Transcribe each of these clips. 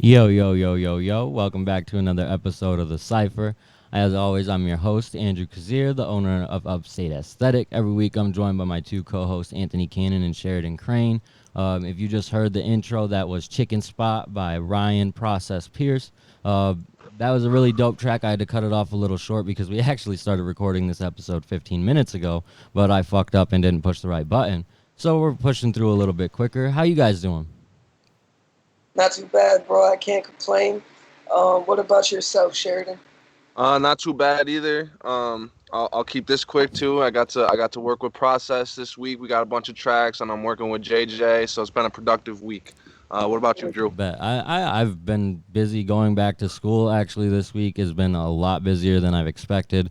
Yo, yo, yo, yo, yo. Welcome back to another episode of the Cypher. As always, I'm your host, Andrew Cazer, the owner of Upstate Aesthetic. Every week, I'm joined by my two co hosts, Anthony Cannon and Sheridan Crane. If you just heard the intro, that was Chicken Spot by Ryan Process Pierce. Uh, that was a really dope track. I had to cut it off a little short because we actually started recording this episode 15 minutes ago, but I fucked up and didn't push the right button. So we're pushing through a little bit quicker. How you guys doing? Not too bad, bro. I can't complain. What about yourself, Sheridan? Not too bad either. I'll keep this quick too. I got to work with Process this week. We got a bunch of tracks, and I'm working with JJ, so it's been a productive week. What about you, Drew? Bet. I've been busy going back to school. Actually, this week has been a lot busier than I've expected.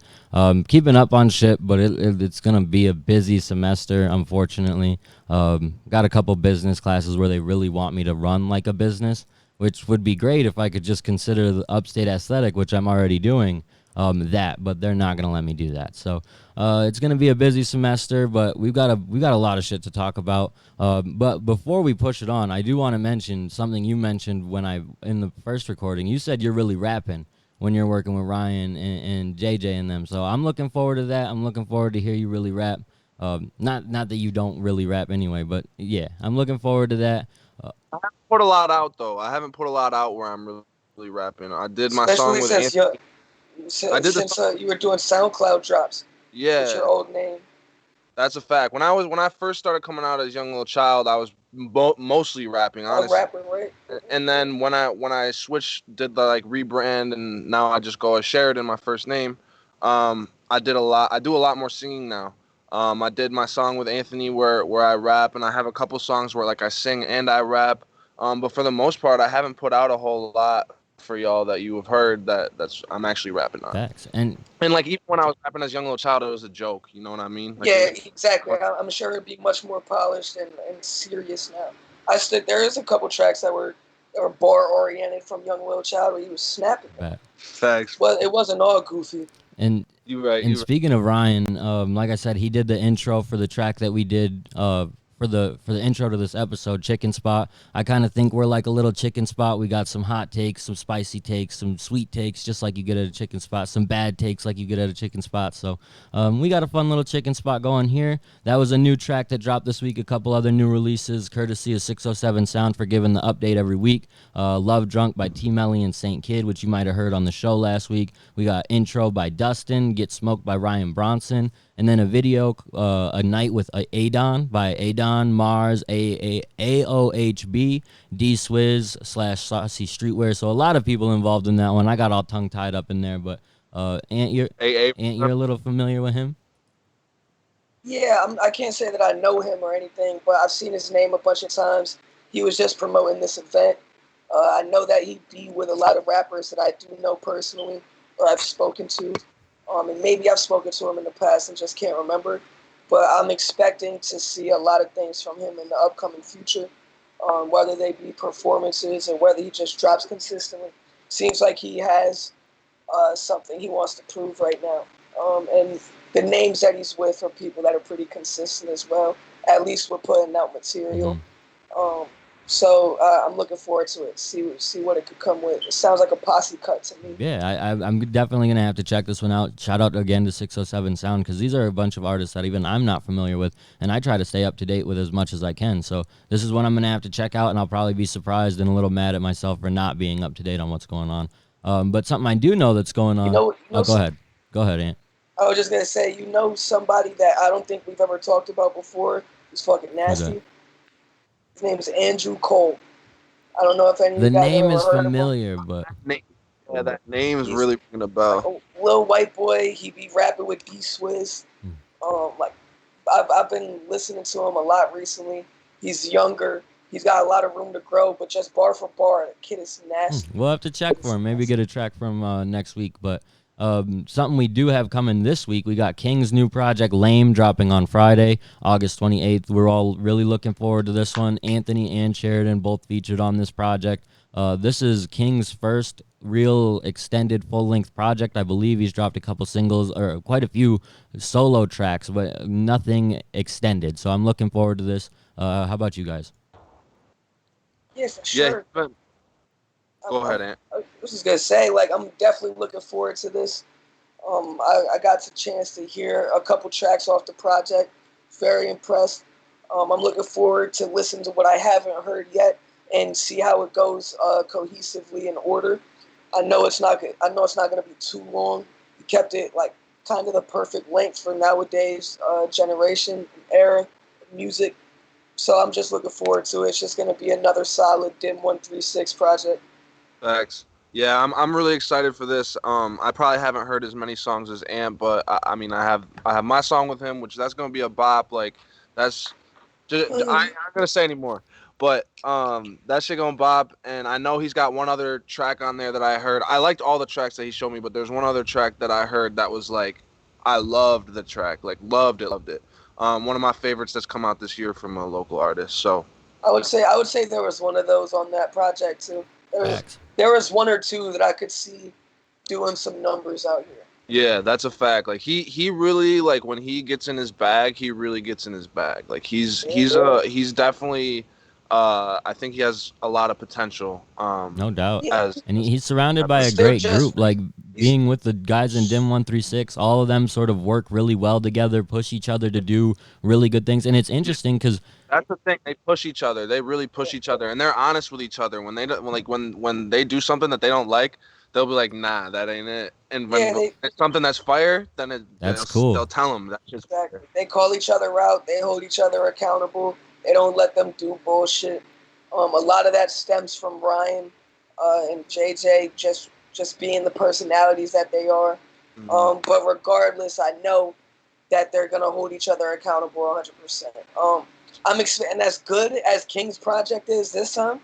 Keeping up on shit, but it's going to be a busy semester, unfortunately. Got a couple business classes where they really want me to run like a business, which would be great if I could just consider the upstate aesthetic, which I'm already doing, but they're not going to let me do that. So it's going to be a busy semester, but we got a lot of shit to talk about. But before we push it on, I do want to mention something you mentioned in the first recording. You said you're really rapping when you're working with Ryan and JJ and them. So I'm looking forward to that. I'm looking forward to hear you really rap. Not that you don't really rap anyway, but yeah, I'm looking forward to that. I haven't put a lot out though. I haven't put a lot out where I'm really rapping. I did my song Especially with since Anthony. I did the since you were doing SoundCloud drops with Yeah, your old name. that's a fact. When I first started coming out as a young little child, I was mostly rapping, I'm honestly. rapping, right? And then when I switched, did the like rebrand, and now I just go as Sheridan, my first name. I did a lot. I do a lot more singing now. I did my song with Anthony where I rap, and I have a couple songs where like I sing and I rap. But for the most part, I haven't put out a whole lot for y'all that you have heard that's I'm actually rapping on. Facts. And And like even when I was rapping as a young little child, it was a joke. You know what I mean? Like it Yeah, was. exactly. I'm sure it'd be much more polished and serious now. There is a couple tracks that were bar oriented from Young Lil Child where he was snapping. that. Facts. Well, it wasn't all goofy. And You right. And You right. speaking of Ryan, like I said, he did the intro for the track that we did for the intro to this episode, Chicken Spot. I kind of think we're like a little chicken spot. We got some hot takes, some spicy takes, some sweet takes, just like you get at a chicken spot, some bad takes like you get at a chicken spot. So we got a fun little chicken spot going here. That was a new track that dropped this week. A couple other new releases, courtesy of 607 Sound for giving the update every week. Love Drunk by T Melly and Saint Kid, which you might have heard on the show last week. We got Intro by Dustin, Get Smoked by Ryan Bronson, and then a video, A Night with Adon by Adon, Mars, AOHB, D Swizz / Saucy Streetwear. So a lot of people involved in that one. I got all tongue tied up in there, but Hey, Ant, you're a little familiar with him? Yeah, I can't say that I know him or anything, but I've seen his name a bunch of times. He was just promoting this event. I know that he be with a lot of rappers that I do know personally or I've spoken to. And maybe I've spoken to him in the past and just can't remember. But I'm expecting to see a lot of things from him in the upcoming future, whether they be performances or whether he just drops consistently. Seems like he has something he wants to prove right now. And the names that he's with are people that are pretty consistent as well. At least we're putting out material. Um, so I'm looking forward to it. See what it could come with. It sounds like a posse cut to me. Yeah, I'm definitely going to have to check this one out. Shout out again to 607 Sound, because these are a bunch of artists that even I'm not familiar with, and I try to stay up to date with as much as I can. So this is one I'm going to have to check out, and I'll probably be surprised and a little mad at myself for not being up to date on what's going on. But something I do know that's going on. Oh, go ahead. Go ahead, Ant. I was just gonna say, somebody that I don't think we've ever talked about before is fucking nasty. His name is Andrew Cole. I don't know if any of The you guys name ever is heard familiar, but Yeah, that name is He's really ringing a like bell. a little white boy. He be rapping with D Swizz. Like I've been listening to him a lot recently. He's younger. He's got a lot of room to grow, but just bar for bar, the kid is nasty. we'll have to check for him. Maybe get a track from next week. But something we do have coming this week, we got King's new project, Lame, dropping on Friday, August 28th. We're all really looking forward to this one. Anthony and Sheridan both featured on this project. This is King's first real extended full-length project. I believe he's dropped a couple singles or quite a few solo tracks, but nothing extended. So I'm looking forward to this. How about you guys? Yeah, for Yeah, sure. Go ahead, Ant. I was just gonna say, like, I'm definitely looking forward to this. I got the chance to hear a couple tracks off the project. Very impressed. I'm looking forward to listen to what I haven't heard yet and see how it goes cohesively in order. I know it's not. I know it's not going to be too long. You kept it like kind of the perfect length for nowadays generation era of music. So I'm just looking forward to it. It's just going to be another solid Dim 136 project. Thanks. Yeah, I'm really excited for this. I probably haven't heard as many songs as Ant, but I mean I have my song with him, which that's gonna be a bop. Like that's just, I ain't not gonna say anymore. But that shit gonna bop, and I know he's got one other track on there that I heard. I liked all the tracks that he showed me, but there's one other track that I heard that was like I loved the track, like loved it. One of my favorites that's come out this year from a local artist. So I would say there was one of those on that project too. There was one or two that I could see doing some numbers out here. yeah, that's a fact. Like he really like when he gets in his bag, he really gets in his bag. Like he's definitely I think he has a lot of potential. No doubt. Yeah. As And he's surrounded by a They're great just- group. Like being with the guys in Dim 136, all of them sort of work really well together, push each other to do really good things. And it's interesting because that's the thing. They push each other. They really push each other, and they're honest with each other. When they don't, when they do something that they don't like, they'll be like, "Nah, that ain't it." And when it's something that's fire, then That's cool. They'll tell them that's just Exactly. fire. They call each other out. They hold each other accountable. They don't let them do bullshit. A lot of that stems from Ryan and JJ just being the personalities that they are. Mhm. But regardless, I know that they're gonna hold each other accountable 100%. I'm expecting as good as King's project is this time.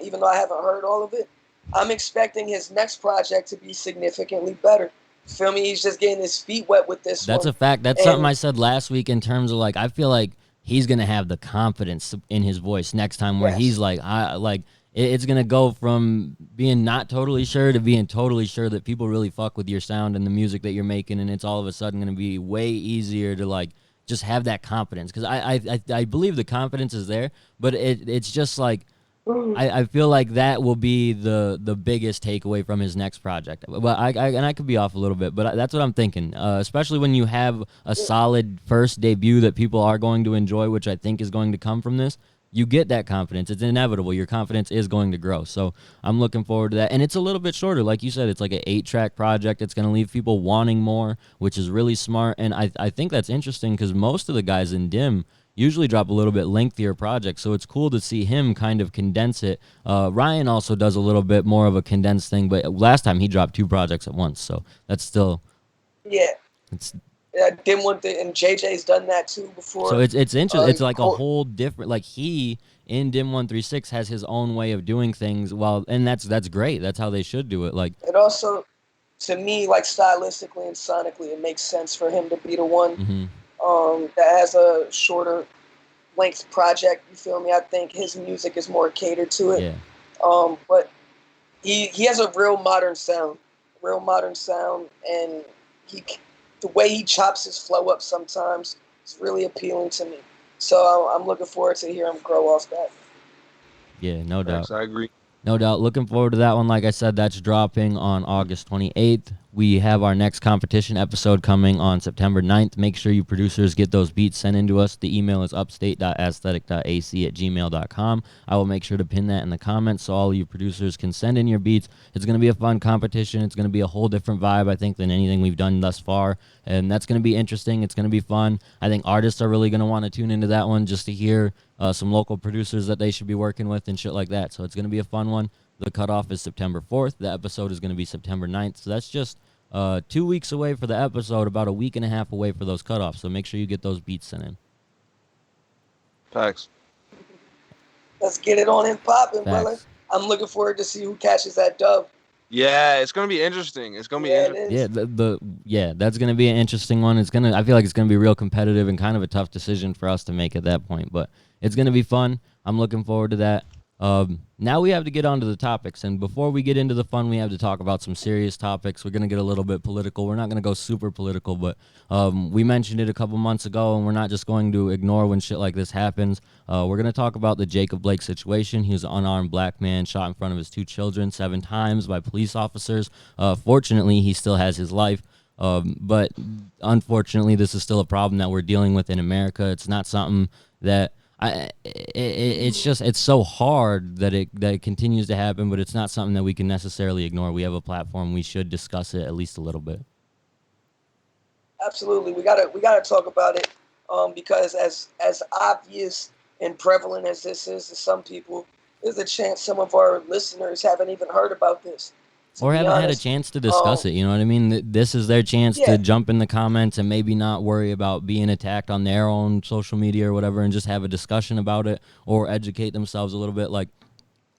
Even though I haven't heard all of it, I'm expecting his next project to be significantly better. Feel me? He's just getting his feet wet with this that's one. a fact. That's something I said last week in terms of like, I feel like he's going to have the confidence in his voice next time where he's like, it's going to go from being not totally sure to being totally sure that people really fuck with your sound and the music that you're making. And it's all of a sudden going to be way easier to like, just have that confidence. Cause I believe the confidence is there, but it's just like, I feel like that will be the biggest takeaway from his next project. But I could be off a little bit, but that's what I'm thinking. Especially when you have a solid first debut that people are going to enjoy, which I think is going to come from this. You get that confidence. It's inevitable. Your confidence is going to grow. So I'm looking forward to that. And it's a little bit shorter. Like you said, it's like an 8-track project. It's going to leave people wanting more, which is really smart. And I think that's interesting because most of the guys in Dim usually drop a little bit lengthier projects. So it's cool to see him kind of condense it. Ryan also does a little bit more of a condensed thing, but last time he dropped 2 projects at once. So that's still... Yeah, Dim one thing, and JJ's done that too before. So it's interesting. It's like a whole different. Like he in Dim 136 has his own way of doing things. And that's great. That's how they should do it. Like it also, to me, like stylistically and sonically, it makes sense for him to be the one that has a shorter length project. You feel me? I think his music is more catered to it. Yeah. But he has a real modern sound, and the way he chops his flow up sometimes is really appealing to me. So I'm looking forward to hear him grow off that. Yeah, no doubt. Thanks, I agree. No doubt. Looking forward to that one. Like I said, that's dropping on August 28th. We have our next competition episode coming on September 9th. Make sure you producers get those beats sent in to us. The email is upstate.aesthetic.ac@gmail.com. I will make sure to pin that in the comments so all you producers can send in your beats. It's going to be a fun competition. It's going to be a whole different vibe, I think, than anything we've done thus far. And that's going to be interesting. It's going to be fun. I think artists are really going to want to tune into that one just to hear some local producers that they should be working with and shit like that. So it's going to be a fun one. The cutoff is September 4th. The episode is going to be September 9th. So that's just 2 weeks away for the episode, about a week and a half away for those cutoffs. So make sure you get those beats sent in. Facts. Let's get it on and popping, brother. I'm looking forward to see who catches that dub. Yeah, it's gonna be interesting. It's gonna be interesting. Yeah, that's gonna be an interesting one. I feel like it's gonna be real competitive and kind of a tough decision for us to make at that point, but it's gonna be fun. I'm looking forward to that. Now we have to get on to the topics, and before we get into the fun, we have to talk about some serious topics. We're going to get a little bit political. We're not going to go super political, but we mentioned it a couple months ago, and we're not just going to ignore when shit like this happens. We're going to talk about the Jacob Blake situation. He was an unarmed black man shot in front of his 2 children 7 times by police officers. Fortunately, he still has his life. But unfortunately, this is still a problem that we're dealing with in America. It's not something that it's so hard that it continues to happen, but it's not something that we can necessarily ignore. We have a platform. We should discuss it at least a little bit. Absolutely, we gotta talk about it, because as obvious and prevalent as this is to some people, there's a chance some of our listeners haven't even heard about this. Or haven't had a chance to discuss it, you know what I mean? This is their chance to jump in the comments and maybe not worry about being attacked on their own social media or whatever, and just have a discussion about it or educate themselves a little bit. Like,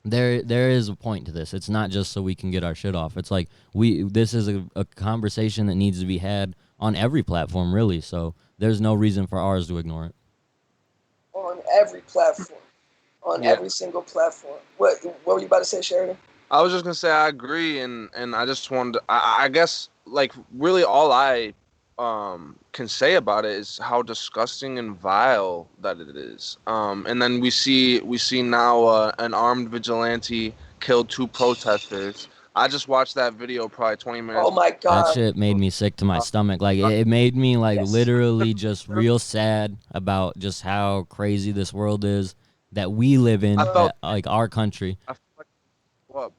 there is a point to this. It's not just so we can get our shit off. It's like this is a conversation that needs to be had on every platform, really. So there's no reason for ours to ignore it. On every platform. On every single platform. What were you about to say, Sheridan? I was just gonna say I agree, and I just wanted to, I guess, like, really all I can say about it is how disgusting and vile that it is. And then we see now an armed vigilante killed 2 protesters. I just watched that video probably 20 minutes. Oh my God. That shit made me sick to my stomach. Like, it made me literally just real sad about just how crazy this world is that we live in, like our country.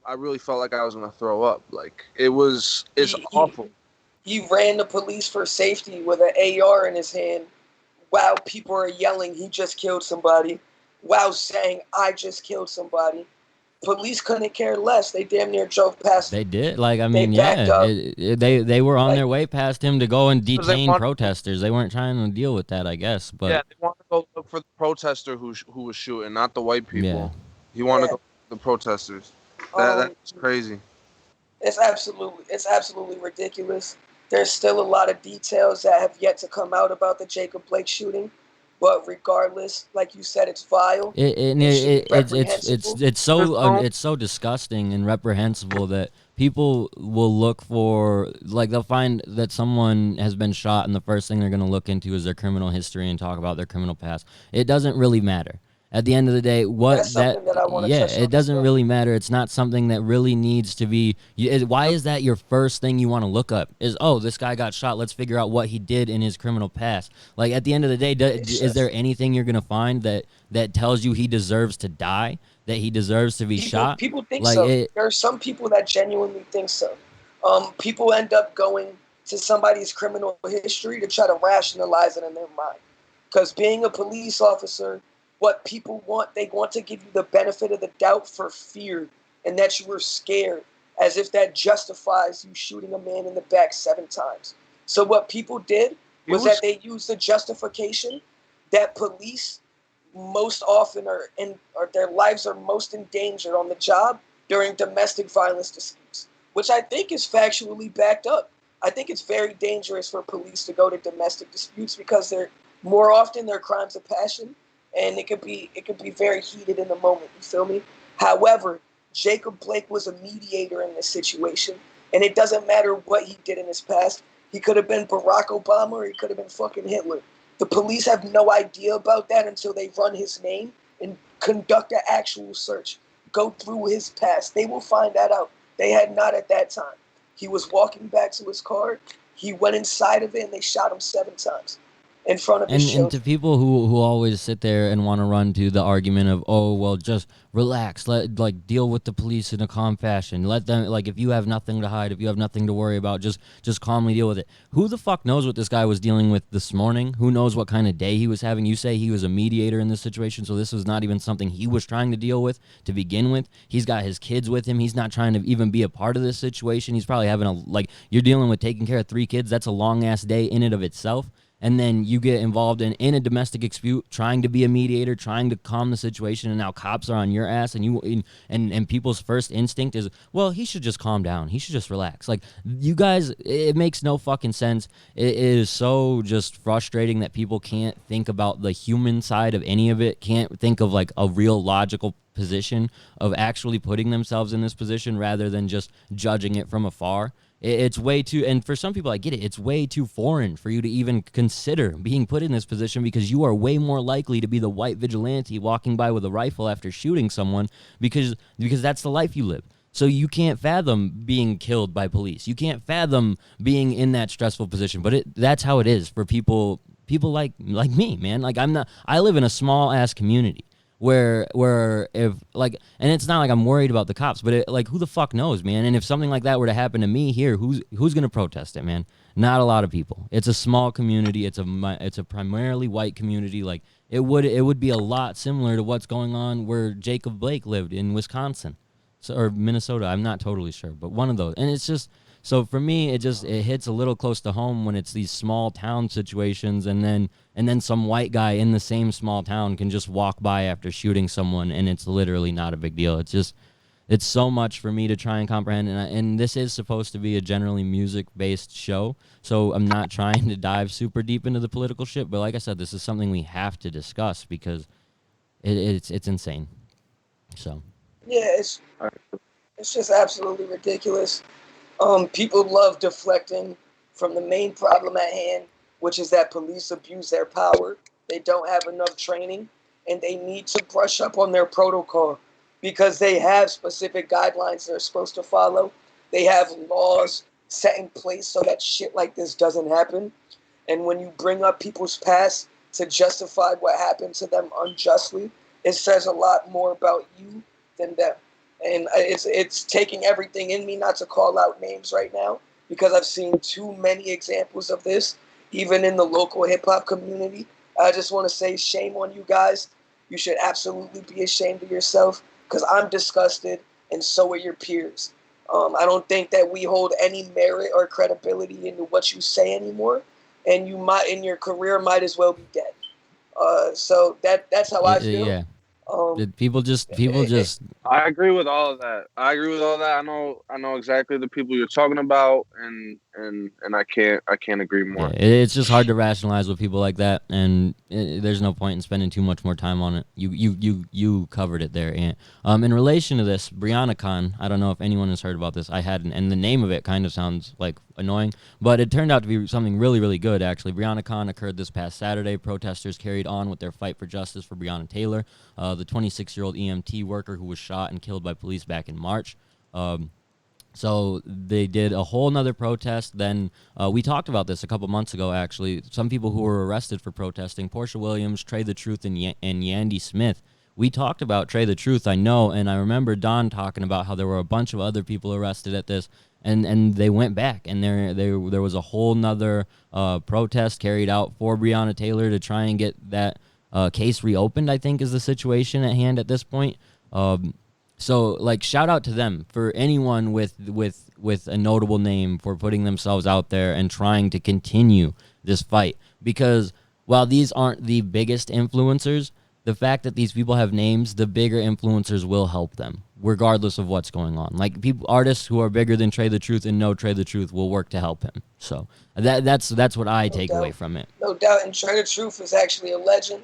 I really felt like I was gonna throw up. Like, it's awful. He ran the police for safety with an AR in his hand while people are yelling, "He just killed somebody," while saying, "I just killed somebody." Police couldn't care less. They damn near drove past him. They did. Like, I mean, they were on their way past him to go and detain protesters. They weren't trying to deal with that, I guess. But yeah, they wanted to go look for the protester who was shooting, not the white people. Yeah. He wanted to go look for the protesters. That's crazy. It's absolutely ridiculous. There's still a lot of details that have yet to come out about the Jacob Blake shooting, but regardless, like you said, it's vile. It's so disgusting and reprehensible that people will look for, like, they'll find that someone has been shot, and the first thing they're going to look into is their criminal history and talk about their criminal past. It doesn't really matter. At the end of the day, it doesn't really matter. It's not something that really needs to be. Why is that your first thing you want to look up? Is, oh, this guy got shot. Let's figure out what he did in his criminal past. Like, at the end of the day, is there anything you're gonna find that tells you he deserves to die? That he deserves to be shot? People think so. There are some people that genuinely think so. People end up going to somebody's criminal history to try to rationalize it in their mind. Because being a police officer, what people want, they want to give you the benefit of the doubt for fear, and that you were scared, as if that justifies you shooting a man in the back 7 times. So what people did was that they used the justification that police most often or their lives are most endangered on the job during domestic violence disputes, which I think is factually backed up. I think it's very dangerous for police to go to domestic disputes because they're more often they're crimes of passion. And it could be very heated in the moment. You feel me? However, Jacob Blake was a mediator in this situation, and it doesn't matter what he did in his past. He could have been Barack Obama, or he could have been fucking Hitler. The police have no idea about that until they run his name and conduct an actual search. Go through his past. They will find that out. They had not at that time. He was walking back to his car. He went inside of it, and they shot him 7 times. In front of his children. And to people who always sit there and want to run to the argument of, oh, well, just relax, deal with the police in a calm fashion, let them, like, if you have nothing to hide, if you have nothing to worry about, just calmly deal with it. Who the fuck knows what this guy was dealing with this morning? Who knows what kind of day he was having? You say he was a mediator in this situation, so this was not even something he was trying to deal with to begin with. He's got his kids with him. He's not trying to even be a part of this situation. He's probably having you're dealing with taking care of 3 kids. That's a long ass day in and of itself. and then you get involved in a domestic dispute, trying to be a mediator, trying to calm the situation, and now cops are on your ass, and people's first instinct is, well, he should just calm down. He should just relax. Like, you guys, it makes no fucking sense. It is so just frustrating that people can't think about the human side of any of it, can't think of like a real logical position of actually putting themselves in this position rather than just judging it from afar. It's way too, and for some people, I get it, it's way too foreign for you to even consider being put in this position, because you are way more likely to be the white vigilante walking by with a rifle after shooting someone, because that's the life you live. So you can't fathom being killed by police. You can't fathom being in that stressful position, but that's how it is for people like me, man. Like, I live in a small ass community where if, like, and it's not like I'm worried about the cops, but like, who the fuck knows, man? And if something like that were to happen to me here, who's gonna protest it, man? Not a lot of people. It's a small community. It's a primarily white community. Like, it would be a lot similar to what's going on where Jacob Blake lived in Wisconsin, or Minnesota. I'm not totally sure, but one of those. And it's just, so for me, it hits a little close to home when it's these small town situations, and then some white guy in the same small town can just walk by after shooting someone, and it's literally not a big deal. It's so much for me to try and comprehend, and this is supposed to be a generally music-based show, so I'm not trying to dive super deep into the political shit, but like I said, this is something we have to discuss because it's insane. So. Yeah, it's just absolutely ridiculous. People love deflecting from the main problem at hand, which is that police abuse their power. They don't have enough training, and they need to brush up on their protocol because they have specific guidelines they're supposed to follow. They have laws set in place so that shit like this doesn't happen. And when you bring up people's past to justify what happened to them unjustly, it says a lot more about you than them. And it's taking everything in me not to call out names right now, because I've seen too many examples of this, even in the local hip-hop community. I just want to say shame on you guys. You should absolutely be ashamed of yourself, because I'm disgusted, and so are your peers. I don't think that we hold any merit or credibility into what you say anymore, and your career might as well be dead. So that's how I feel. Yeah. People just I agree with all of that. I know exactly the people you're talking about, and I can't agree more. Yeah, it's just hard to rationalize with people like that, and there's no point in spending too much more time on it. You covered it there, Ant. In relation to this, Breonna Con, I don't know if anyone has heard about this. I hadn't, and the name of it kind of sounds like annoying, but it turned out to be something really, really good, actually. Breonna Con occurred this past Saturday. Protesters carried on with their fight for justice for Breonna Taylor, the 26-year-old EMT worker who was shot and killed by police back in March. So they did a whole nother protest. Then we talked about this a couple months ago, actually. Some people who were arrested for protesting, Portia Williams, Trey the Truth, and Yandy Smith. We talked about Trey the Truth, I know, and I remember Don talking about how there were a bunch of other people arrested at this, and they went back, and there was a whole nother protest carried out for Breonna Taylor to try and get that case reopened, I think is the situation at hand at this point. So, like, shout out to them, for anyone with a notable name, for putting themselves out there and trying to continue this fight. Because while these aren't the biggest influencers, the fact that these people have names, the bigger influencers will help them, regardless of what's going on. Like, artists who are bigger than Trey the Truth and know Trey the Truth will work to help him. So that's what I take away from it. No doubt. And Trey the Truth is actually a legend.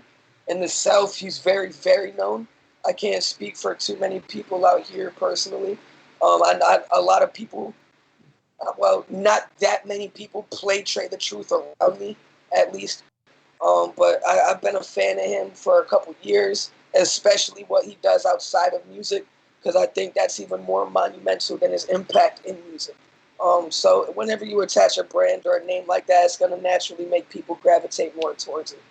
In the South, he's very, very known. I can't speak for too many people out here personally. A lot of people, not that many people play Trey the Truth around me, at least. But I've been a fan of him for a couple years, especially what he does outside of music, because I think that's even more monumental than his impact in music. So whenever you attach a brand or a name like that, it's going to naturally make people gravitate more towards it.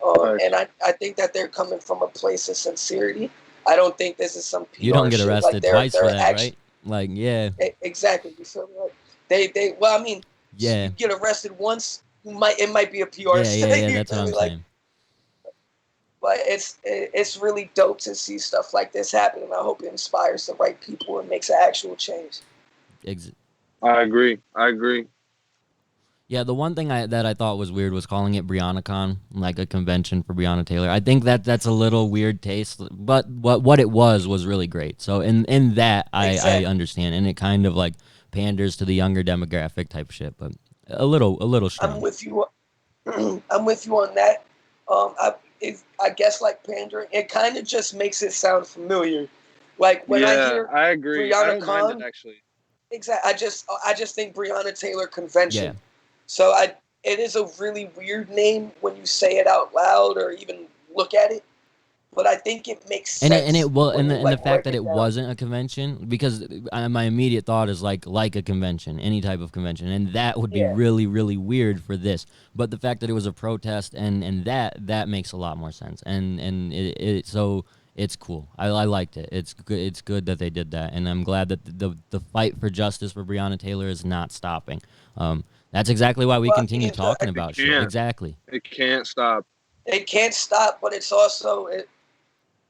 And I think that they're coming from a place of sincerity. I don't think this is some PR You don't get shit. arrested Like twice for that, right? Like, yeah. Exactly. You feel me? Like well, I mean, yeah. You get arrested once, it might be a PR Yeah, that's what I'm saying. But it's really dope to see stuff like this happen, and I hope it inspires the right people and makes an actual change. I agree. Yeah, the one thing that I thought was weird was calling it BriannaCon, like a convention for Breonna Taylor. I think that's a little weird taste, but what it was really great. So in that I Exactly. understand, and it kind of like panders to the younger demographic type shit, but a little I'm strange. with you. I'm with you on that. I guess like pandering, it kind of just makes it sound familiar. Like when I Yeah, hear I agree. I Brianna don't mind it Khan, actually. exactly. I just think Breonna Taylor Yeah. convention. So it is a really weird name when you say it out loud or even look at it. But I think it makes And it sense well when you and the like fact break that it it down. wasn't a convention, because my immediate thought is like a convention, any type of convention, and that would be Yeah. really weird for this. But the fact that it was a protest and that makes a lot more sense, and so it's cool. I liked it. It's good that they did that, and I'm glad that the fight for justice for Breonna Taylor is not stopping. That's exactly why we Well, I continue mean, talking It about shit. can't. Exactly. It can't stop. it can't stop, but it's also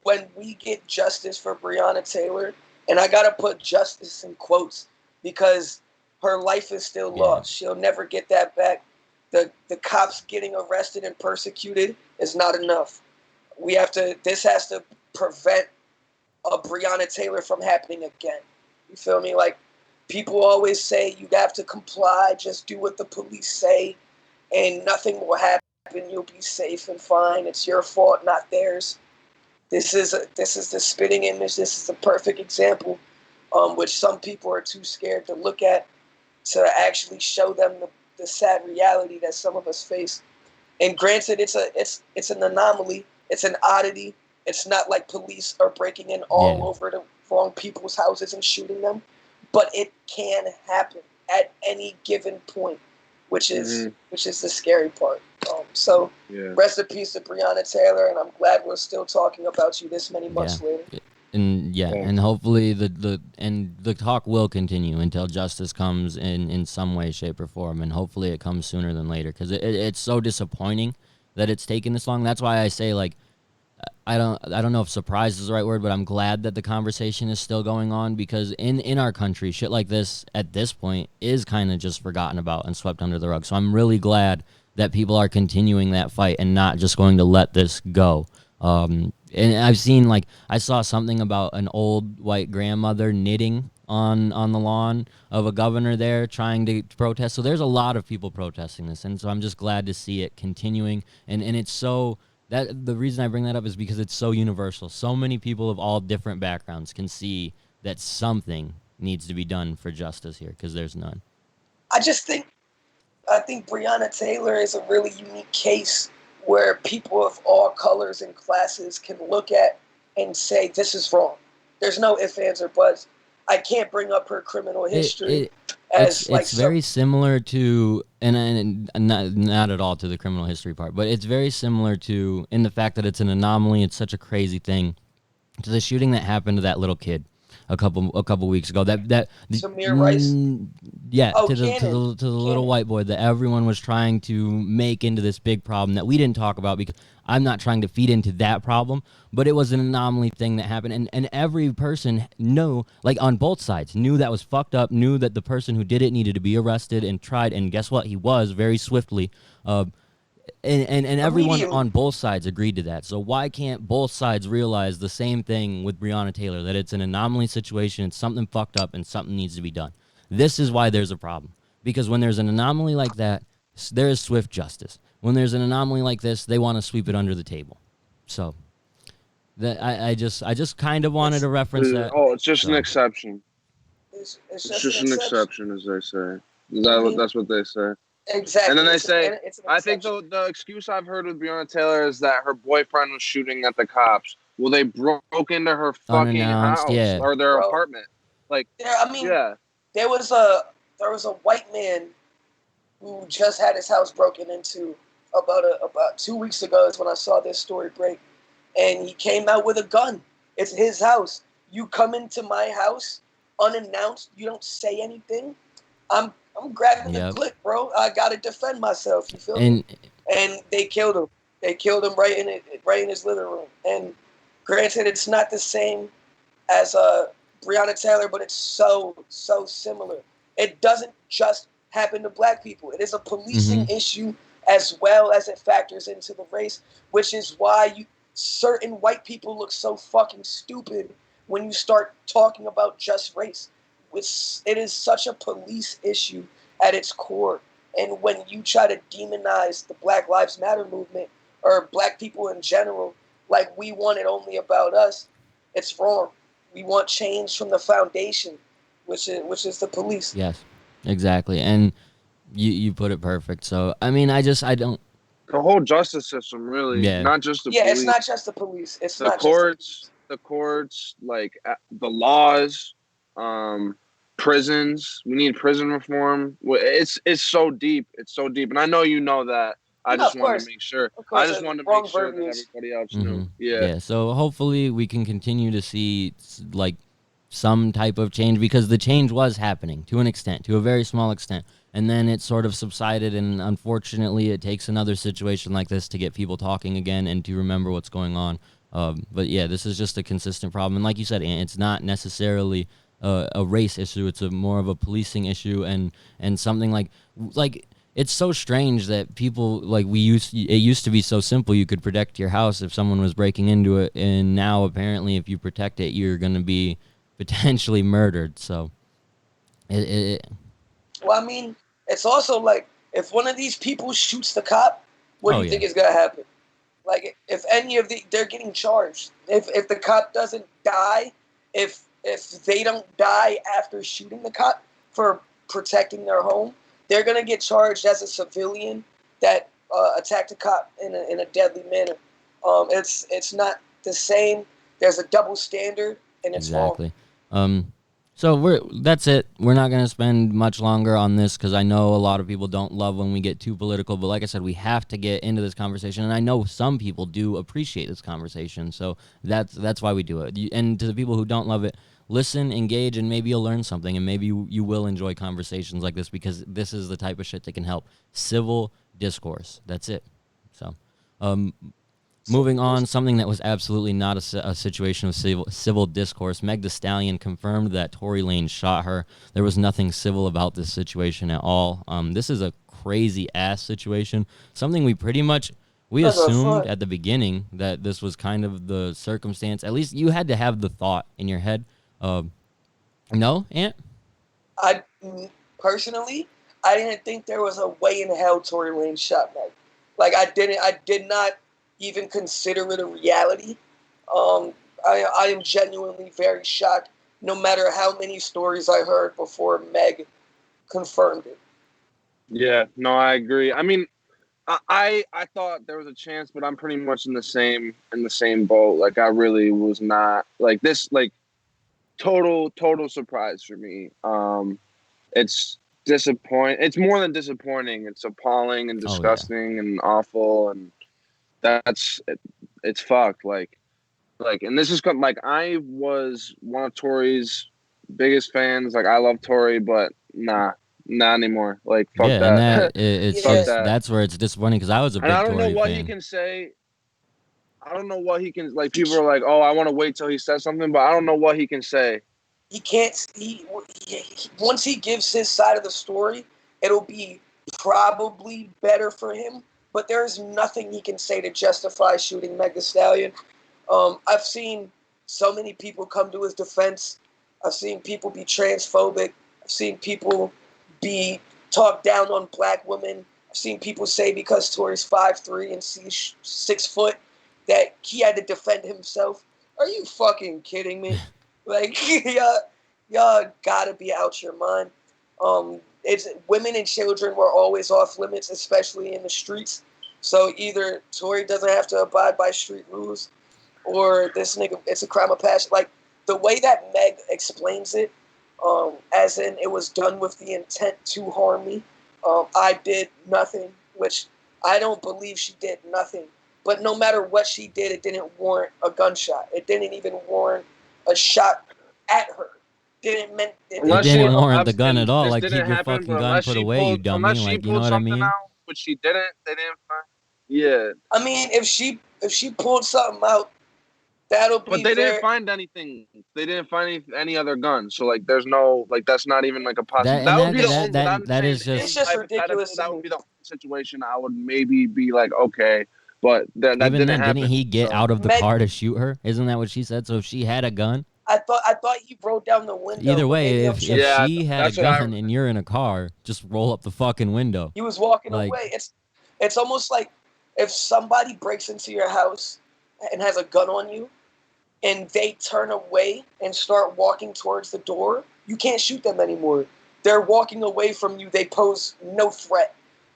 when we get justice for Breonna Taylor, and I gotta put justice in quotes because her life is still Yeah. lost. She'll never get that back. The cops getting arrested and persecuted is not enough. We have to. This has to prevent a Breonna Taylor from happening again. You feel me? Like people always say, you have to comply. Just do what the police say, and nothing will happen. You'll be safe and fine. It's your fault, not theirs. This is the spitting image. This is the perfect example, which some people are too scared to look at to actually show them the sad reality that some of us face. And granted, it's an anomaly. It's an oddity. It's not like police are breaking in all Yeah. over the wrong people's houses and shooting them, but it can happen at any given point, which is Hmm. which is the scary part. So Yeah. rest in peace to Breonna Taylor, and I'm glad we're still talking about you this many Yeah. months later. And yeah, Thanks. and hopefully the talk will continue until justice comes in some way, shape, or form, and hopefully it comes sooner than later, because it's so disappointing that it's taken this long. That's why I say, like, I don't know if surprise is the right word, but I'm glad that the conversation is still going on, because in our country, shit like this at this point is kind of just forgotten about and swept under the rug. So I'm really glad that people are continuing that fight and not just going to let this go. And I've seen, like, I saw something about an old white grandmother knitting on the lawn of a governor there trying to protest. So there's a lot of people protesting this, and so I'm just glad to see it continuing. And it's so that the reason I bring that up is because it's so universal. So many people of all different backgrounds can see that something needs to be done for justice here, because there's none. I just think I think Breonna Taylor is a really unique case where people of all colors and classes can look at and say this is wrong. There's no ifs, ands, or buts. I can't bring up her criminal It history it as like it's very some. similar to, and not at all to the criminal history part, but it's very similar to, in the fact that it's an anomaly. It's such a crazy thing, to the shooting that happened to that little kid a couple weeks ago. Samir Rice. Yeah, Oh, to Cannon. the little Cannon. white boy that everyone was trying to make into this big problem that we didn't talk about, because I'm not trying to feed into that problem, but it was an anomaly thing that happened, and every person knew, like, on both sides, knew that was fucked up, knew that the person who did it needed to be arrested and tried, and guess what? He was, very swiftly. And everyone Immediately. on both sides agreed to that. So why can't both sides realize the same thing with Breonna Taylor, that it's an anomaly situation, it's something fucked up, and something needs to be done? This is why there's a problem. Because when there's an anomaly like that, there is swift justice. When there's an anomaly like this, they want to sweep it under the table. So that I just kind of wanted It's to reference that. Oh, it's just an So exception. it's It's just an just an exception. exception, as they say. I mean, That's what they say. And then exactly. they say, It's an I think exception. the excuse I've heard with Breonna Taylor is that her boyfriend was shooting at the cops. Well, they broke into her fucking unannounced, house yeah. or their Bro, apartment. Like, I mean, yeah. there was a white man who just had his house broken into about 2 weeks ago is when I saw this story break, and he came out with a gun. It's his house. You come into my house unannounced. You don't say anything. I'm I'm grabbing the Yep. clip, bro. I gotta defend myself. You feel me? And And they killed him. They killed him right in his living room. And granted, it's not the same as Breonna Taylor, but it's so similar. It doesn't just happen to black people. It is a policing issue as well as it factors into the race, which is why certain white people look so fucking stupid when you start talking about just race. It is such a police issue at its core. And when you try to demonize the Black Lives Matter movement or black people in general, like we want it only about us, it's wrong. We want change from the foundation, which is the police. Yes, exactly. And you put it perfect. So I mean, I don't. The whole justice system, really, Yeah. not just the Yeah, police. it's not just the police. It's the not courts, just the courts, like the laws, prisons. We need prison reform. It's so deep. It's so deep, and I know you know that. I just wanted to make sure. I just wanted to make sure that everybody else knew. Yeah. So hopefully we can continue to see like some type of change, because the change was happening to an extent, to a very small extent, and then it sort of subsided, and unfortunately it takes another situation like this to get people talking again and to remember what's going on. But yeah, this is just a consistent problem, and like you said, Ant, it's not necessarily a race issue. It's more of a policing issue, and something like it's so strange that people like it used to be so simple. You could protect your house if someone was breaking into it, and now apparently if you protect it, you're going to be potentially murdered. So well, I mean, it's also like if one of these people shoots the cop, what do you think is going to happen? Like if any of they're getting charged. If the cop doesn't die, if they don't die after shooting the cop for protecting their home, they're going to get charged as a civilian that attacked a cop in a deadly manner. It's not the same. There's a double standard, and it's exactly. wrong. So that's it. We're not going to spend much longer on this because I know a lot of people don't love when we get too political. But like I said, we have to get into this conversation, and I know some people do appreciate this conversation. So that's why we do it. And to the people who don't love it, listen, engage, and maybe you'll learn something, and maybe you will enjoy conversations like this, because this is the type of shit that can help. Civil discourse. That's it. So, moving on, something that was absolutely not a situation of civil discourse. Meg Thee Stallion confirmed that Tory Lanez shot her. There was nothing civil about this situation at all. This is a crazy ass situation. Something we assumed at the beginning that this was kind of the circumstance. At least you had to have the thought in your head. No, Ant? I personally, I didn't think there was a way in hell Tory Lanez shot Meg. Like I did not even consider it a reality. I am genuinely very shocked, no matter how many stories I heard before Meg confirmed it. Yeah, no, I agree. I mean, I thought there was a chance, but I'm pretty much in the same boat. Like I really was not like this. Like total surprise for me. It's disappointing. It's more than disappointing. It's appalling and disgusting and awful, and it's fucked. Like, and this is like I was one of Tory's biggest fans. Like I love Tory, but not anymore. Like fuck that. And that's where it's disappointing, because I was a big Tory fan. And I don't know what he can say. I don't know what he can, like, people are like, oh, I want to wait till he says something, but I don't know what he can say. He can't, once he gives his side of the story, it'll be probably better for him, but there's nothing he can say to justify shooting Meg Thee Stallion. I've seen so many people come to his defense. I've seen people be transphobic. I've seen people be talked down on black women. I've seen people say because Tory's 5'3" and 6 foot, that he had to defend himself. Are you fucking kidding me? Like, y'all gotta be out your mind. It's women and children were always off limits, especially in the streets. So either Tory doesn't have to abide by street rules, or this nigga, it's a crime of passion. Like, the way that Meg explains it, as in it was done with the intent to harm me. I did nothing, which I don't believe she did nothing. But no matter what she did, it didn't warrant a gunshot. It didn't even warrant a shot at her. It didn't warrant the gun at all. Like, keep your fucking gun put away, you dummy. Like, you know what I mean? But she didn't. They didn't find. Yeah. I mean, if she pulled something out That'll But be they didn't very. find anything. They didn't find any other guns. So like, there's no like that's not even like a possible. That That and would be the It's only. But I'm that saying is in it's just just hypothetical, ridiculous to that would me. be the only situation I would maybe be like, okay, but that even didn't then. Didn't happen. he get So out of the Meg, car to shoot her? Isn't that what she said? So if she had a gun, I thought he rolled down the window, either but way, maybe I'm if tripping. yeah, she had a that's what I. gun and you're in a car, just roll up the fucking window. He was walking Like, away. It's almost like if somebody breaks into your house and has a gun on you, and they turn away and start walking towards the door, you can't shoot them anymore. They're walking away from you. They pose no threat.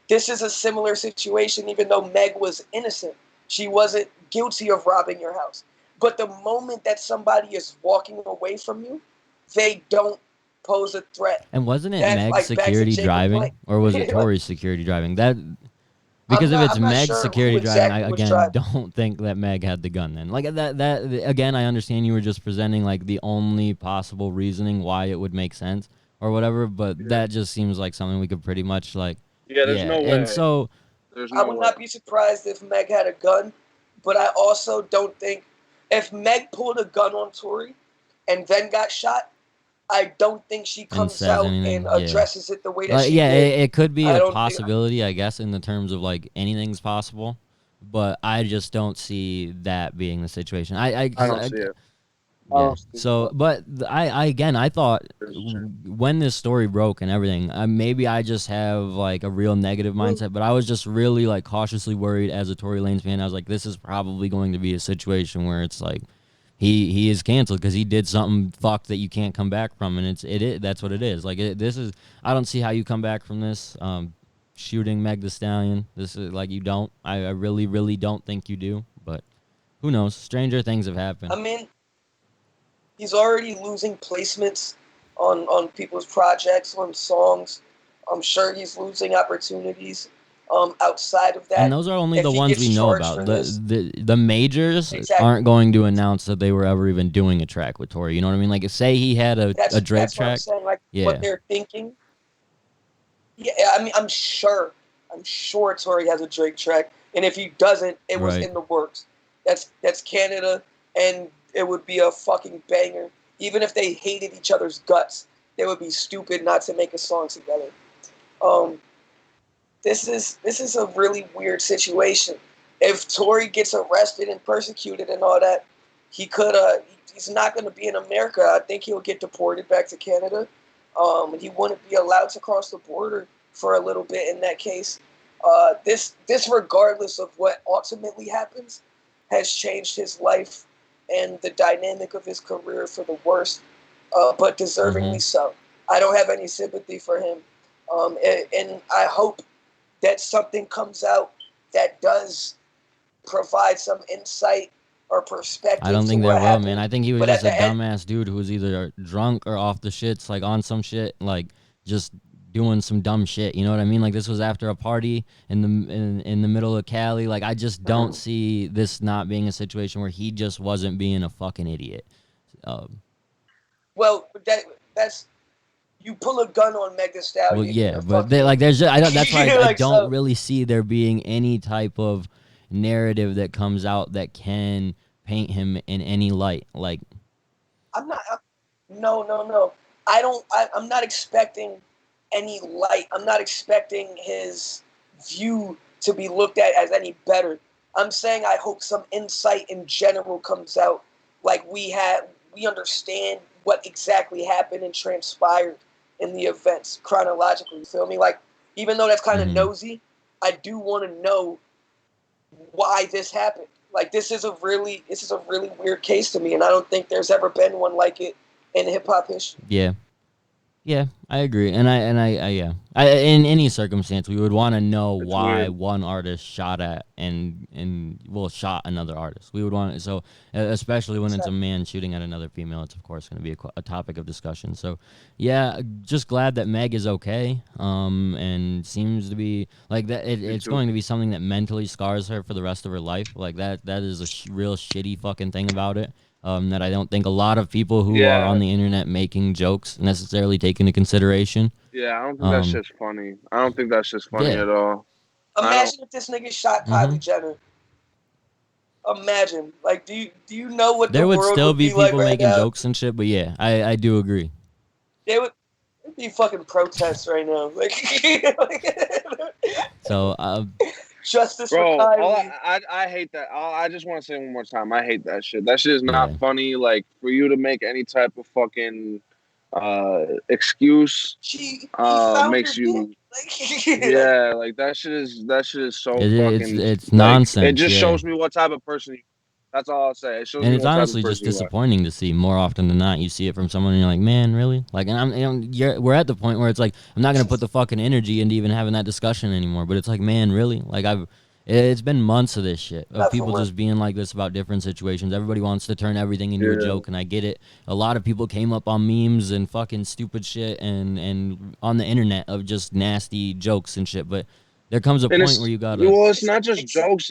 This is a similar situation, even though Meg was innocent. She wasn't guilty of robbing your house. But the moment that somebody is walking away from you, they don't pose a threat. and wasn't it That's Meg's like back to security Jacob driving, Blake. or was it Tory's security driving? That I'm because if not. it's I'm not Meg's sure who security driving, I exactly was again driving. don't think that Meg had the gun. Then, like that again, I understand you were just presenting like the only possible reasoning why it would make sense or whatever, but Yeah, that just seems like something we could pretty much like, yeah. There's yeah. no And way. so There's I no would way. not be surprised if Meg had a gun, but I also don't think if Meg pulled a gun on Tory and then got shot, I don't think she and comes says out and anything, yeah. addresses it the way that she Yeah, did. it could be I a don't think. possibility, I guess, in the terms of like anything's possible, but I just don't see that being the situation. I don't see it. I Yeah. don't see it. So, but I again, I thought It's true. when this story broke and everything, maybe I just have like a real negative mindset, but I was just really like cautiously worried as a Tory Lanez fan. I was like, this is probably going to be a situation where it's like he is canceled because he did something fucked that you can't come back from, and that's what it is. Like this is I don't see how you come back from this. Shooting Meg the Stallion. This is like you don't. I really don't think you do, but who knows? Stranger things have happened. I mean, he's already losing placements on people's projects, on songs. I'm sure he's losing opportunities outside of And that. those are only If the he ones gets we know charged about. for The this, the majors exactly. aren't going to announce that they were ever even doing a track with Tory. You know what I mean? Like, say he had a Drake That's what I'm track. saying. Like what Yeah, they're thinking. Yeah, I mean, I'm sure. I'm sure Tory has a Drake track, and if he doesn't, it was right. in the works. That's Canada, and it would be a fucking banger. Even if they hated each other's guts, they would be stupid not to make a song together. Um, this is a really weird situation. If Tory gets arrested and persecuted and all that, he could he's not going to be in America. I think he'll get deported back to Canada. And he wouldn't be allowed to cross the border for a little bit in that case. This regardless of what ultimately happens, has changed his life and the dynamic of his career for the worst, but Mm-hmm. deservingly so. I don't have any sympathy for him, and I hope that something comes out that does provide some insight or I perspective don't to think there what will, man. happened. I think he was But just at a the end, dumbass dude who was either drunk or off the shits, like on some shit, like just doing some dumb shit. You know what I mean? Like this was after a party in the middle of Cali. Like I just don't see this not being a situation where he just wasn't being a fucking idiot. Um, well, that's you pull a gun on Meg Thee well, Stallion, you're yeah, a but fucking idiot. there's just, I don't. That's why I Like don't so, really see there being any type of narrative that comes out that can paint him in any light. Like I'm not. No, no, no. I don't. I'm not expecting any light. I'm not expecting his view to be looked at as any better. I'm saying I hope some insight in general comes out. Like we understand what exactly happened and transpired in the events chronologically. You feel me? Like even though that's kind of mhm. nosy, I do want to know why this happened. Like this is a really weird case to me, and I don't think there's ever been one like it in hip hop history. Yeah. Yeah, I agree, and I yeah, in any circumstance, we would want to know It's why weird. one artist shot at and well shot another artist. We would want so especially when it's a Exactly. man shooting at another female, it's of course going to be a topic of discussion. So yeah, just glad that Meg is okay. And seems to be like that. Me It's too. going to be something that mentally scars her for the rest of her life. Like that is a real shitty fucking thing about it that I don't think a lot of people who are on Yeah, the internet making jokes necessarily take into consideration. yeah. I don't think that Um, shit's funny. I don't think that shit's funny yeah. at all. I don't. Imagine if this nigga shot Mm-hmm. Kylie Jenner. Imagine, like, do you know what the There would world still would be be like people right making now? jokes and shit, but yeah, I do agree. It'd be fucking protests right now, like, So justice for Bro, Kyrie. I hate that. I just want to say one more time. I hate that shit. That shit is not yeah, funny. Like for you to make any type of fucking excuse He found her makes dick, you like yeah, like that shit is so fucking it's like it nonsense. just Yeah. shows me what type of person you. That's all I'll say. It shows And me it's what type of honestly just person you are. disappointing to see more often than not. You see it from someone and you're like, man, really? Like, and we're at the point where it's like, I'm not going to put the fucking energy into even having that discussion anymore. But it's like, man, really? Like, it's been months of this shit, of not for people real. just being like this about different situations. Everybody wants to turn everything into a Yeah. joke, and I get it. A lot of people came up on memes and fucking stupid shit and on the internet of just nasty jokes and shit. But there comes a And point where you gotta, it's not just jokes.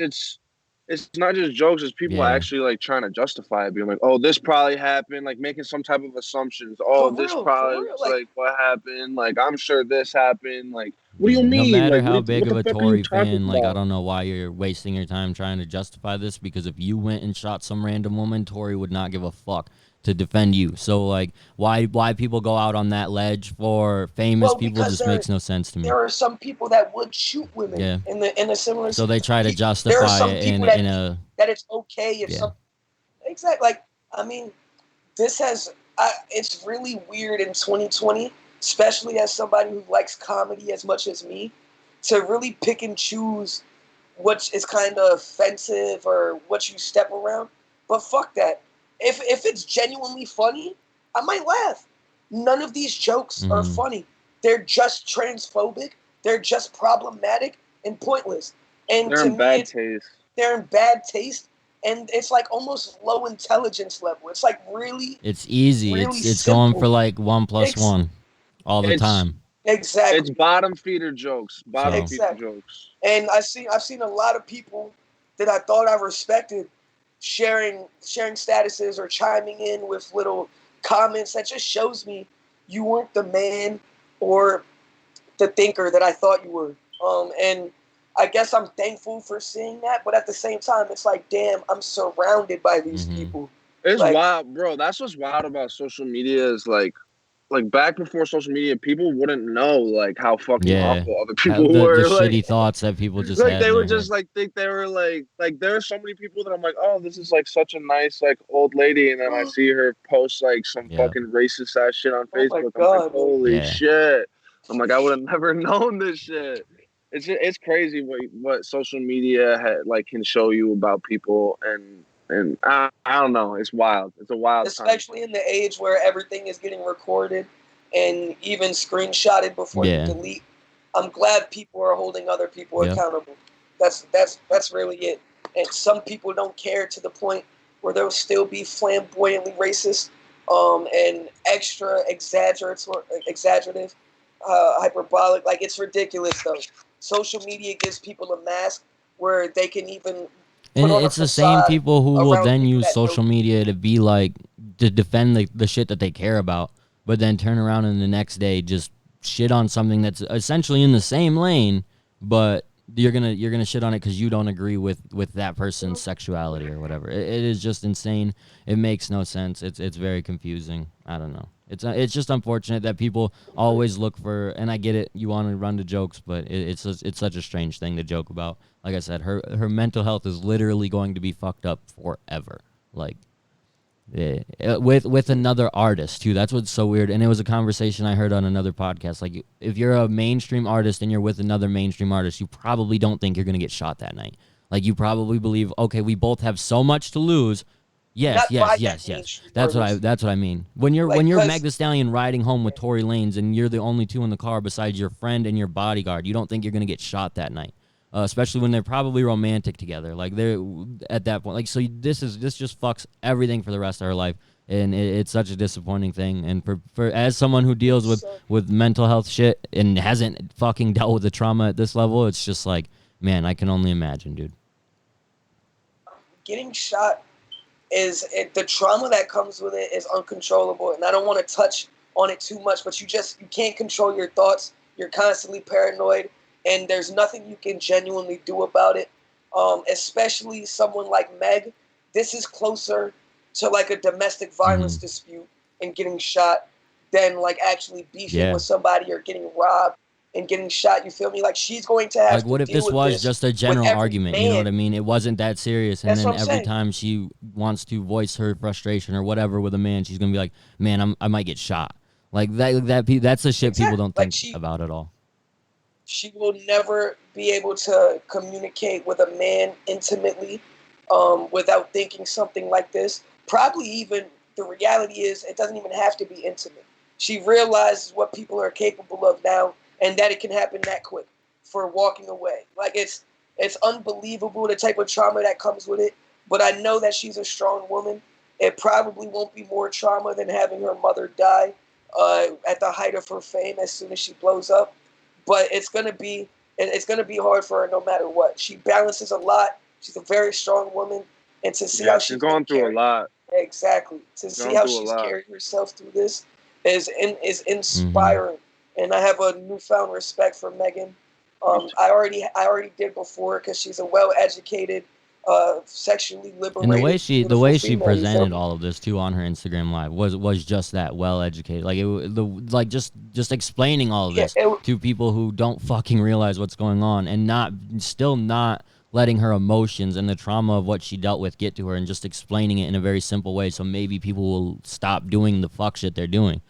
It's not just jokes. It's people yeah, actually like trying to justify it, being like, "Oh, this probably happened," like making some type of assumptions. Oh, this For probably real, was like what happened. Like I'm sure this happened. Like what do you yeah, no mean? matter Like how big what of the a fuck are you Tory talking fan, like, I about? don't know why you're wasting your time trying to justify this, because if you went and shot some random woman, Tory would not give a fuck to defend you. So, like, why people go out on that ledge for famous well, people because just makes no sense to me. there are some people that would shoot women Yeah. in a similar. So they try to There are justify some it people in a, that it's okay if yeah. some exactly like I mean this has it's really weird in 2020, especially as somebody who likes comedy as much as me, to really pick and choose what is kind of offensive or what you step around. But fuck that. If it's genuinely funny, I might laugh. None of these jokes are Mm-hmm. funny. They're just transphobic. They're just problematic and pointless. And They're to in me, bad taste. they're in bad taste, and it's like almost low intelligence level. It's like really, It's easy. really It's going for simple. like 1+1 all the It's time. it's Exactly. bottom feeder jokes. Bottom So feeder Exactly. jokes. And I've seen a lot of people that I thought I respected sharing statuses or chiming in with little comments that just shows me you weren't the man or the thinker that I thought you were. And I guess I'm thankful for seeing that, but at the same time, it's like, damn, I'm surrounded by these mm-hmm. people. It's Like, wild, bro. That's what's wild about social media is like back before social media, people wouldn't know like how fucking Yeah. awful other How people the were. Like shitty thoughts that people just like had they in would their just head. like think they were like there are so many people that I'm like, oh, this is like such a nice like old lady, and then I see her post like some Yeah. fucking racist ass shit on oh my Facebook. I'm like, god, like, holy Yeah. shit. I'm like, I would have never known this shit. It's crazy what social media like can show you about people, and I don't know. It's wild. It's a wild time. especially in the age where everything is getting recorded and even screenshotted before you Yeah. delete. I'm glad people are holding other people Yep. accountable. That's really it. And some people don't care to the point where they'll still be flamboyantly racist, and extra exaggerative, hyperbolic. Like it's ridiculous though. Social media gives people a mask where they can even And put on a it's the same facade people who will around then people use that know. social media to be like, to defend the shit that they care about, but then turn around and the next day just shit on something that's essentially in the same lane, but you're gonna shit on it because you don't agree with that person's sexuality or whatever. It is just insane. It makes no sense. It's very confusing. I don't know. It's just unfortunate that people always look for, and I get it. You want to run the jokes, but it's such a strange thing to joke about. Like I said, her mental health is literally going to be fucked up forever. Like, yeah, with another artist too. That's what's so weird. And it was a conversation I heard on another podcast. Like, if you're a mainstream artist and you're with another mainstream artist, you probably don't think you're gonna get shot that night. Like, you probably believe, okay, we both have so much to lose. Yes, Not yes, by that yes, yes. mainstream That's artist. what I mean. When you're Like, Meg cause Thee Stallion riding home with Tory Lanez and you're the only two in the car besides your friend and your bodyguard, you don't think you're gonna get shot that night. Especially when they're probably romantic together, like they're at that point. Like, so this just fucks everything for the rest of her life, and it's such a disappointing thing. And for as someone who deals with mental health shit and hasn't fucking dealt with the trauma at this level, it's just like, man, I can only imagine, dude. getting shot the trauma that comes with it is uncontrollable, and I don't want to touch on it too much, but you can't control your thoughts. You're constantly paranoid, and there's nothing you can genuinely do about it. especially someone like Meg. This is closer to like a domestic violence dispute and getting shot than like actually beefing Yeah. with somebody or getting robbed and getting shot. You feel me? Like she's going to have Like, to what if deal this with was this just a with general every argument? You know what I man. mean? It wasn't that serious, and That's then what I'm every saying. time she wants to voice her frustration or whatever with a man, she's gonna be like, "Man, I might get shot." Like that's the shit people Exactly. don't Like think about at all. she will never be able to communicate with a man intimately without thinking something like this. Probably even the reality is it doesn't even have to be intimate. She realizes what people are capable of now and that it can happen that quick for walking away. Like it's unbelievable the type of trauma that comes with it. But I know that she's a strong woman. It probably won't be more trauma than having her mother die at the height of her fame as soon as she blows up. But it's gonna be hard for her no matter what. She balances a lot. She's a very strong woman, and to see Yeah, how she's she's been going through a carrying lot. exactly to see Going how through a she's lot. carried herself through this is Mm-hmm. inspiring, and I have a newfound respect for Megan. I already did before because she's a well-educated, sexually And the liberated, way she beautiful female. You feel presented me? all of this too on her Instagram live was just that, well educated. Like just explaining all of Yeah, this to people who don't fucking realize what's going on, and not letting her emotions and the trauma of what she dealt with get to her, and just explaining it in a very simple way, so maybe people will stop doing the fuck shit they're doing.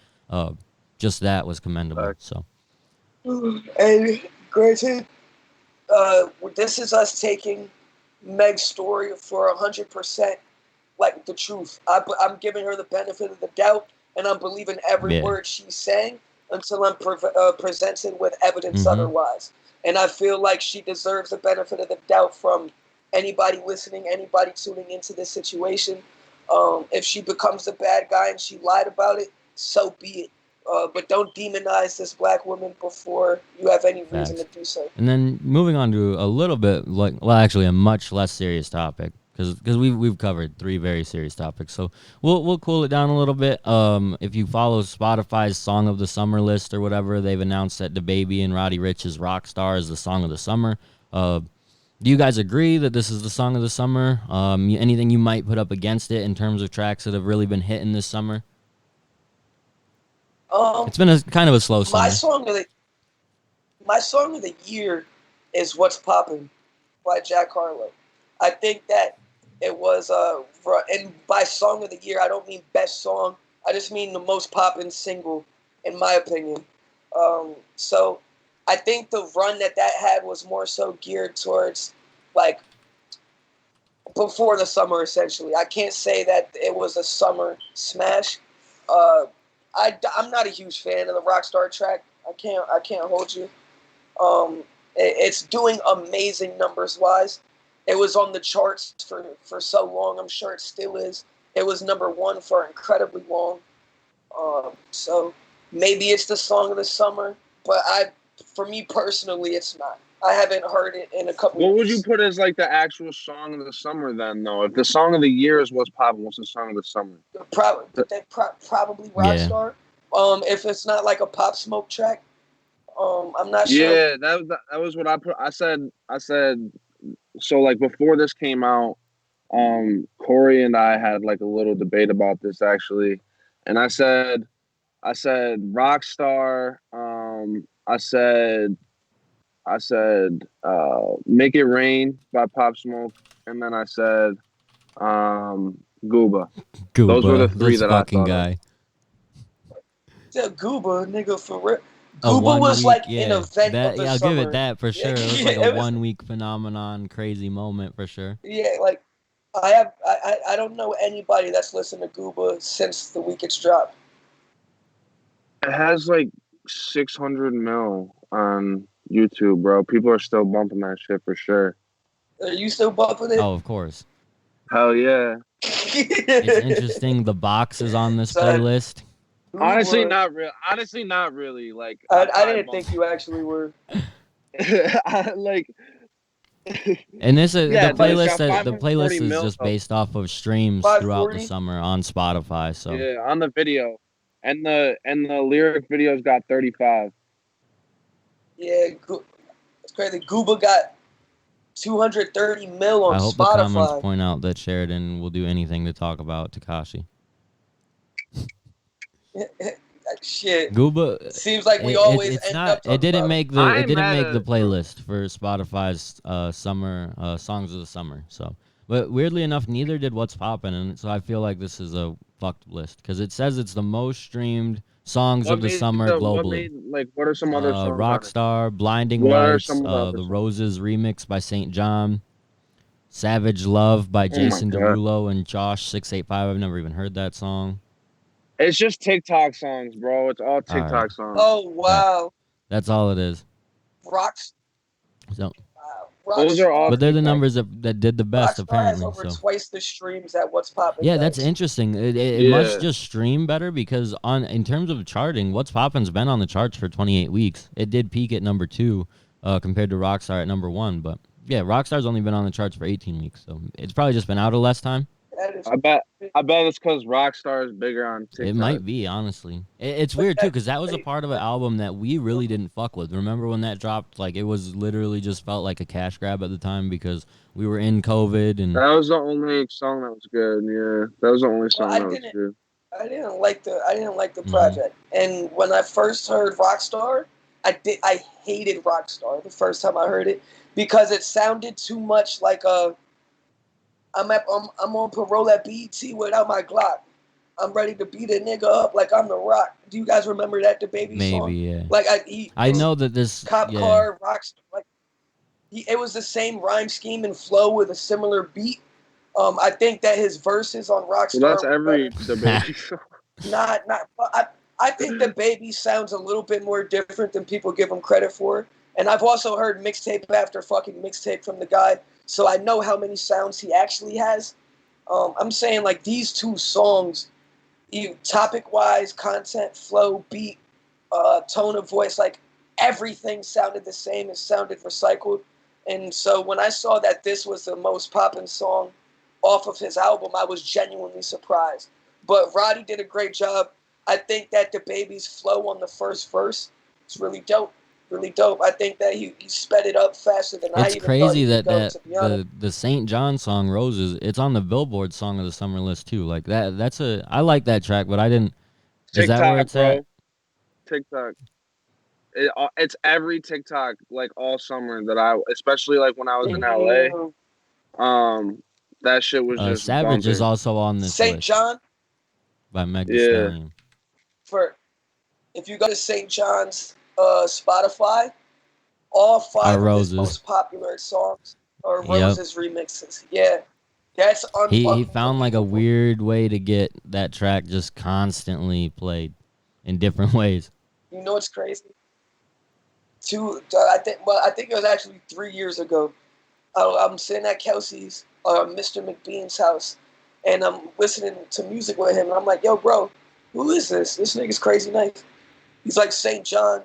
Just that was commendable. So and granted, this is us taking Meg's story for 100% like the truth. I'm giving her the benefit of the doubt, and I'm believing every yeah. word she's saying until I'm presented with evidence Mm-hmm. otherwise. And I feel like she deserves the benefit of the doubt from anybody listening, anybody tuning into this situation. If she becomes the bad guy and she lied about it, so be it. But don't demonize this black woman before you have any reason to Facts. do so. And then moving on to a little bit actually a much less serious topic, because we've covered three very serious topics. So we'll cool it down a little bit. If you follow Spotify's Song of the Summer list or whatever, they've announced that DaBaby and Roddy Ricch's Rockstar is the Song of the Summer. Do you guys agree that this is the Song of the Summer? Anything you might put up against it in terms of tracks that have really been hitting this summer? Um, It's been a kind of a slow my summer. song of the my song of the year is "What's Poppin'" by Jack Harlow. I think that it was and by song of the year I don't mean best song. I just mean the most poppin' single, in my opinion. So I think the run that had was more so geared towards like before the summer. Essentially, I can't say that it was a summer smash. Uh, I'm not a huge fan of the Rockstar track. I can't hold you. It's doing amazing numbers wise. It was on the charts for so long. I'm sure it still is. It was number one for incredibly long. So maybe it's the song of the summer, but for me personally, it's not. I haven't heard it in a couple What would you weeks. put as like the actual song of the summer then, though? If the song of the year is what's popping, what's the song of the summer? Probably Yeah. Rockstar. If it's not like a Pop Smoke track, I'm not sure. Yeah, that was what I put. I said so. Like before this came out, Corey and I had like a little debate about this actually, and I said Rockstar. I said Make It Rain by Pop Smoke, and then I said Gooba. Those were the Gooba, three this that I fucking thought of. guy. Yeah, Gooba, nigga, for real. A Gooba one was week, like an yeah. event of That, the yeah, I'll give it summer. that for Yeah, sure. It was yeah, like a it was. 1 week phenomenon, crazy moment for sure. Yeah, like I don't know anybody that's listened to Gooba since the week it's dropped. It has like 600 mil on YouTube, bro. People are still bumping that shit for sure. Are you still bumping it? Oh, of course. Hell yeah. It's interesting. The box is on this Son, playlist. Honestly, Gooba. not real. Honestly, not really. Like I I probably didn't bump. think you actually were. Like And this yeah, dude. It's got the 540 playlist is mil just though. based off of streams throughout the 540. summer on Spotify. So Yeah, on the video, and the lyric video's got 35. Yeah, it's crazy. Gooba got 230 mil on I hope the comments Spotify. point out that Sheridan will do anything to talk about Tekashi. Shit. Gooba, Seems like we always it's end up not. It talking didn't about him. make I it ain't didn't mad make at the it, bro. playlist for Spotify's summer songs of the summer. So, but weirdly enough, neither did What's Poppin', and so I feel like this is a fucked list because it says it's the most streamed songs of the summer globally. What are some other songs on it? Rockstar, Blinding What are Lights, some of the other the songs? Roses remix by St. John, Savage Love by Oh my Jason God. Derulo and Josh685. I've never even heard that song. It's just TikTok songs, bro. It's all All right, TikTok songs. Oh wow, that's all it is. Rocks. So, Those are all but they're the TikTok. numbers that did the best Rockstar has apparently. over So twice the streams at What's Poppin' yeah, that's does. interesting. It Yeah. must just stream better because in terms of charting, What's Poppin's been on the charts for 28 weeks. It did peak at number 2 compared to Rockstar at number 1, but yeah, Rockstar's only been on the charts for 18 weeks, so it's probably just been out a less time. That is, I bet it's because Rockstar is bigger on TikTok. It might be, honestly. It's weird too because that was a part of an album that we really didn't fuck with. Remember when that dropped? Like it was literally just felt like a cash grab at the time because we were in COVID and That was the only song that was good. Yeah, that was the only song well, that was good. I didn't like the Mhm. project. And when I first heard Rockstar, I hated Rockstar the first time I heard it because it sounded too much like I'm on parole at BET without my Glock. I'm ready to beat a nigga up like I'm the Rock. Do you guys remember that DaBaby maybe song? yeah. Like I know that this cop yeah. car Rockstar. Like it was the same rhyme scheme and flow with a similar beat. I think that his verses on Rockstar. Well, that's were every better. DaBaby song. Not. I think DaBaby sounds a little bit more different than people give him credit for. And I've also heard mixtape after fucking mixtape from the guy, so I know how many sounds he actually has. I'm saying like these two songs, topic wise, content, flow, beat, tone of voice, like everything sounded the same. It sounded recycled. And so when I saw that this was the most poppin' song off of his album, I was genuinely surprised. But Roddy did a great job. I think that DaBaby's flow on the first verse is really dope. Really dope. I think that he sped it up faster than I It's even thought crazy he that could go, to be honest. the St. John song Roses, it's on the Billboard song of the summer list too. Like I like that track, but I didn't. Is that where TikTok, it's bro. at? TikTok. It's every TikTok like all summer that especially like when I was in LA. That shit was just Savage bumping. is also on this St. list John, by Meg Thee Yeah. Stallion. if you go to St. John's Spotify, all 5 of his Roses. most popular songs are Yep. Roses remixes. Yeah, that's He unfucking found like a believable. weird way to get that track just constantly played in different ways. You know what's crazy? I think it was actually 3 years ago. I'm sitting at Kelsey's, Mr. McBean's house, and I'm listening to music with him, and I'm like, "Yo, bro, who is this? This nigga's crazy nice." He's like St. John.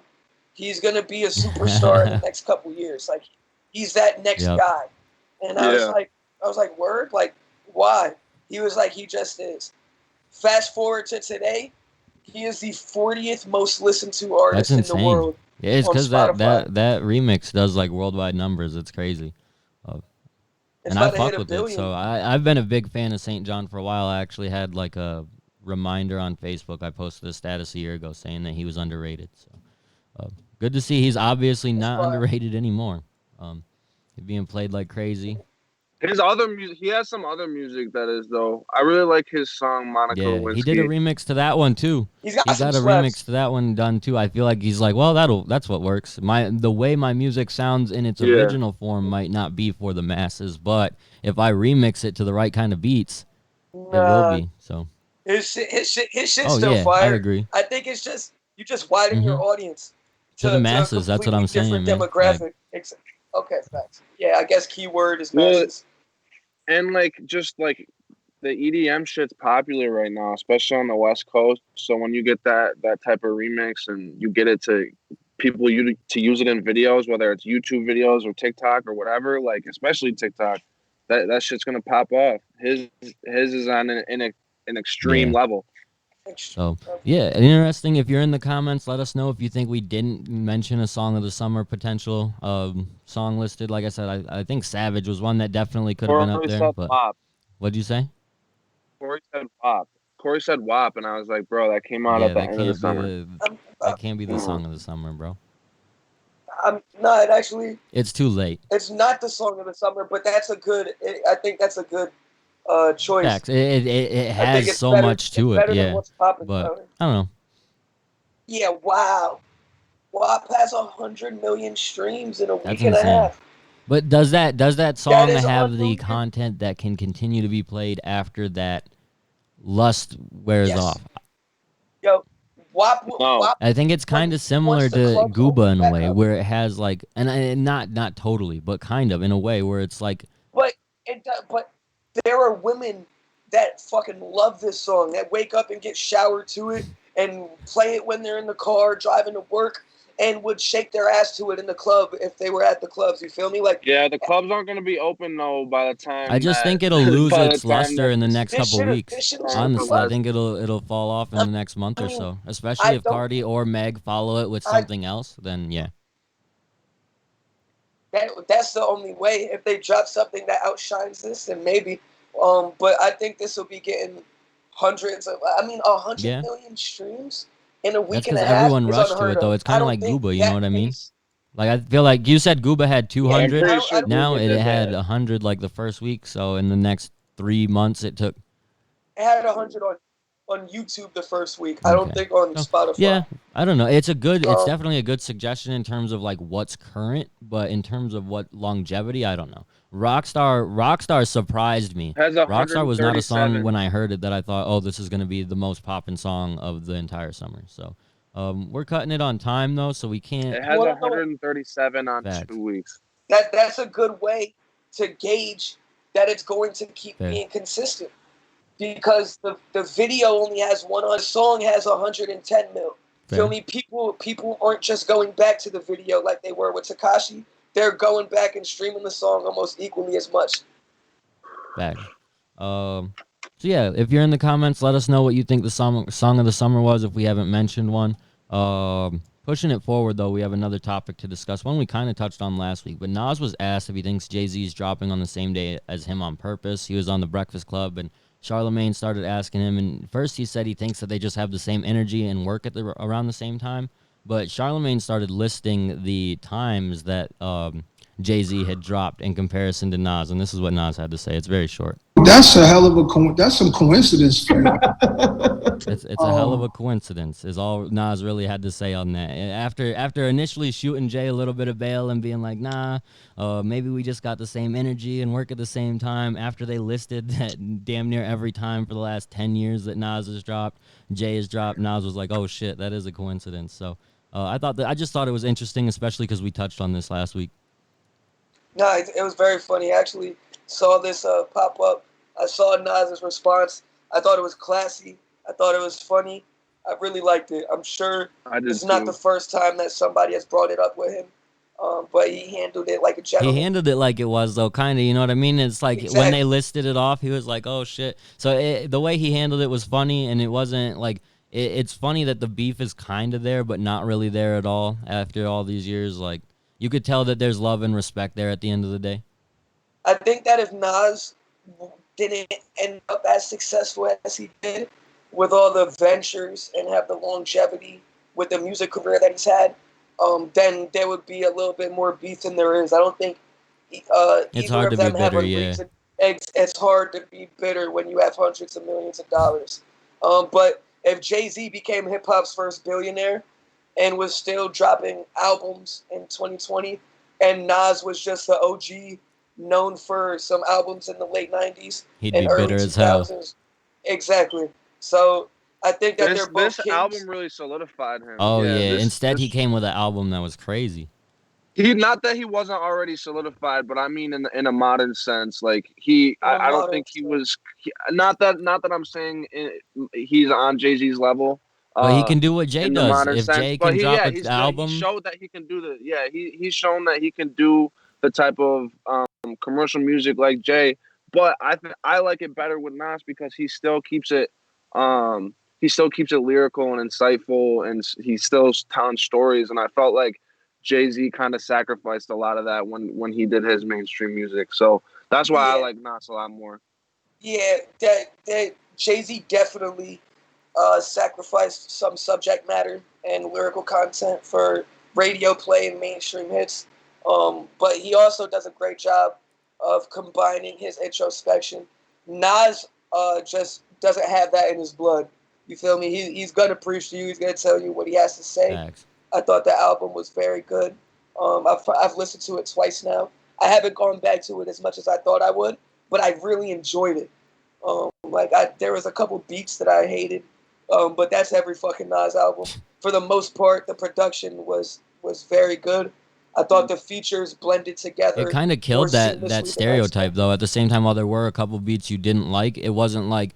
He's gonna be a superstar in the next couple years. Like, he's that next Yep. guy. And I was like, word? Like, why? He was like, he just is. Fast forward to today, he is the 40th most listened to artist That's in the insane. world. Yeah, it's on because Spotify. that remix does like worldwide numbers. It's crazy. It's And I about to hit fuck a with it. billion. So I've been a big fan of St. John for a while. I actually had like a reminder on Facebook. I posted a status a year ago saying that he was underrated. So good to see he's obviously not underrated anymore. He's being played like crazy. His other music, he has some other music that is though. I really like his song Monica Lewinsky. He did a remix to that one too. He got a remix to that one done too. I feel like he's like, well, that's what works. The way my music sounds in its original form might not be for the masses, but if I remix it to the right kind of beats, it will be. So his shit's still fire. I agree. I think it's just you just widen your audience to the masses. That's what I'm saying, man. Demographic. Like, okay, facts. Yeah, I guess keyword is masses. And like just like the EDM shit's popular right now, especially on the West Coast. So when you get that type of remix and you get it to people to use it in videos, whether it's YouTube videos or TikTok or whatever, like especially TikTok, that shit's gonna pop off. His is on an extreme level. So yeah, interesting. If you're in the comments, let us know if you think we didn't mention a song of the summer potential song listed. Like I said, I think Savage was one that definitely could have been up Corey there. said But WAP. what'd you say? Corey said WAP. Corey said WAP, and I was like, bro, that came out at Yeah, the end of the summer. that can't be the Mhm. song of the summer, bro. I'm not actually. It's too late. It's not the song of the summer, but that's a good. I think that's a good choice. Facts. It I think has it's so better. much It's to it. better than Yeah, what's popping. but I don't know. Yeah, wow. WAP has 100 million streams in a That's week and a insane. half. But does that That song is have the unbelievable. content that can continue to be played after that lust wears Yes. off? Yo, WAP. No. WAP. I think it's kind of similar Once the to clubs Gooba open in a back way, up, where it has like, and not totally, but kind of in a way where it's like, but but there are women that fucking love this song that wake up and get showered to it and play it when they're in the car driving to work and would shake their ass to it in the club if they were at the clubs. You feel me? Like, Yeah, the clubs aren't going to be open though by the I time just that think it'll lose by the its time luster that in the this next this couple should have weeks. Honestly, I stabilized. think it'll fall off in the next month I or mean, so, especially I if don't. Cardi or Meg follow it with I something else. Then yeah, that's the only way. If they drop something that outshines this, then maybe. But I think this will be getting hundreds of. I mean, 100 yeah. million streams in a That's week and because a half everyone is rushed to unheard it, though. of. It's I kind of don't like think Gooba, you know that what I mean? pace. Like I feel like you said Gooba had Yeah, I'm 200. pretty I sure don't. Now Gooba it did had that. 100 like the first week. So in the next 3 months, it took. It had 100 on YouTube the first week. I don't Okay. think on So yeah, Spotify. I don't know. It's Um, definitely a good suggestion in terms of like what's current, but in terms of what longevity, I don't know. Rockstar surprised me. Has Rockstar was not a song 137. when I heard it that I thought, oh, this is gonna be the most poppin' song of the entire summer. So, we're cutting it on time though, so we can't. It you has want to know 137 on Facts. 2 weeks. that's a good way to gauge that it's going to keep Fair. being consistent because the video only has one. The song has 110 mil. Feel Fair. me? People aren't just going back to the video like they were with Takashi. They're going back and streaming the song almost equally as much. Facts. Um, so yeah, if you're in the comments, let us know what you think the song of the summer was. If we haven't mentioned one, pushing it forward though, we have another topic to discuss. One we kind of touched on last week, but Nas was asked if he thinks Jay-Z is dropping on the same day as him on purpose. He was on the Breakfast Club, and Charlemagne started asking him, and first he said he thinks that they just have the same energy and work at around the same time. But Charlemagne started listing the times that Jay-Z had dropped in comparison to Nas, and this is what Nas had to say. It's very short. That's a hell of a that's some coincidence. It's a hell of a coincidence, is all Nas really had to say on that. After initially shooting Jay a little bit of bail and being like, nah, maybe we just got the same energy and work at the same time. After they listed that damn near every time for the last 10 years that Nas has dropped, Jay has dropped, Nas was like, oh shit, that is a coincidence. So I just thought it was interesting, especially because we touched on this last week. No, it was very funny. I actually saw this pop up. I saw Nas's response. I thought it was classy. I thought it was funny. I really liked it. I'm sure I did it's not too. the first time that somebody has brought it up with him, but he handled it like a He gentleman. handled it like it was, though, kind of, you know what I mean? It's like when Exactly. they listed it off, he was like, oh, shit. So the way he handled it was funny, and it wasn't like, it's funny that the beef is kind of there, but not really there at all after all these years. Like, you could tell that there's love and respect there at the end of the day. I think that if Nas didn't end up as successful as he did with all the ventures and have the longevity with the music career that he's had, then there would be a little bit more beef than there is. I don't think It's either hard of to be them have bitter, a yeah. reason. It's hard to be bitter when you have hundreds of millions of dollars. But if Jay-Z became hip-hop's first billionaire and was still dropping albums in 2020, and Nas was just the OG known for some albums in the late 90s He'd and be early bitter as hell. 2000s. Exactly. So I think that they're both This kings. album really solidified him. Oh, yeah. This Instead, he came with an album that was crazy. he not that he wasn't already solidified, but I mean in a modern sense. Like I don't think he was. Not that I'm saying he's on Jay-Z's level. But he can do what Jay In the does. modern If sense, Jay but can drop an he's good. He album, showed that he can do he's shown that he can do the type of commercial music like Jay. But I like it better with Nas because he still keeps it he still keeps it lyrical and insightful, and he's still telling stories. And I felt like Jay-Z kind of sacrificed a lot of that when he did his mainstream music. So that's why I Yeah, like Nas a lot more. yeah, that Jay-Z definitely sacrificed some subject matter and lyrical content for radio play and mainstream hits. But he also does a great job of combining his introspection. Nas just doesn't have that in his blood. You feel me? He's gonna preach to you. He's gonna tell you what he has to say. Facts. I thought the album was very good. I've listened to it twice now. I haven't gone back to it as much as I thought I would, but I really enjoyed it. There was a couple beats that I hated, but that's every fucking Nas album. For the most part, the production was very good. I thought the features blended together. It kind of more killed that seamlessly than I stereotype expected. though. At the same time, while there were a couple beats you didn't like, it wasn't like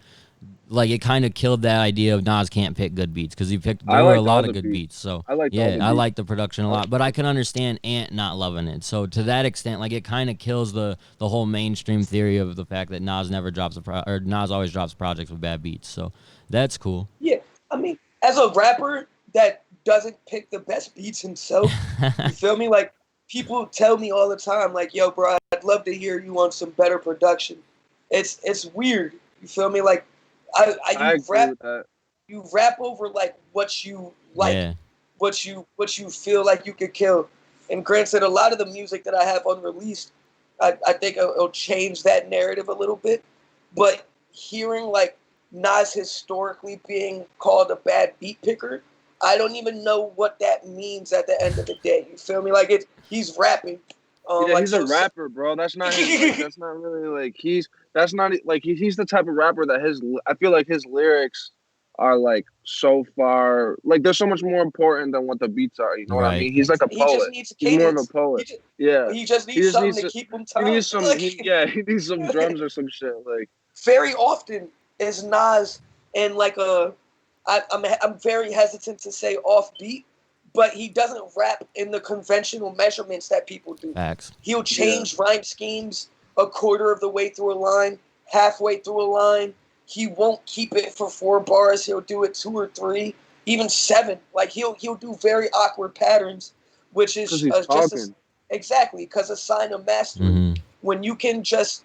it kind of killed that idea of Nas can't pick good beats because I there were a liked all lot of the good beats. beats. So I liked all yeah, the I beats. like the production a lot, but I can understand Ant not loving it. So to that extent, like it kind of kills the whole mainstream theory of the fact that Nas never drops or Nas always drops projects with bad beats. So that's cool. Yeah, I mean, as a rapper that doesn't pick the best beats himself, you feel me? Like people tell me all the time, like, "Yo, bro, I'd love to hear you on some better production." It's weird. You feel me? Like, I agree with that. you rap over like what you like, Yeah, what you feel like you could kill. And granted, a lot of the music that I have unreleased, I think it'll change that narrative a little bit. But hearing like Nas historically being called a bad beat picker, I don't even know what that means at the end of the day. You feel me? Like he's rapping. Yeah, Like he's a so. rapper, bro. That's not his. Like, that's not really like That's not like he's the type of rapper that I feel like his lyrics are like so far. Like they're so much more important than what the beats are. You know what I right. mean? He's like a He just poet. needs He's more of a cadence. poet. Yeah. He just He needs just something needs to to. keep him He timed. needs some. Like, He needs some drums or some shit. Like very often is Nas in like I'm very hesitant to say offbeat, but he doesn't rap in the conventional measurements that people do. Facts. He'll yeah. change rhyme schemes a quarter of the way through a line, halfway through a line. He won't keep it for 4 bars. He'll do it 2 or 3, even 7. Like he'll do very awkward patterns, which Because is he's just talking. exactly because a sign of mastery. Hmm. When you can just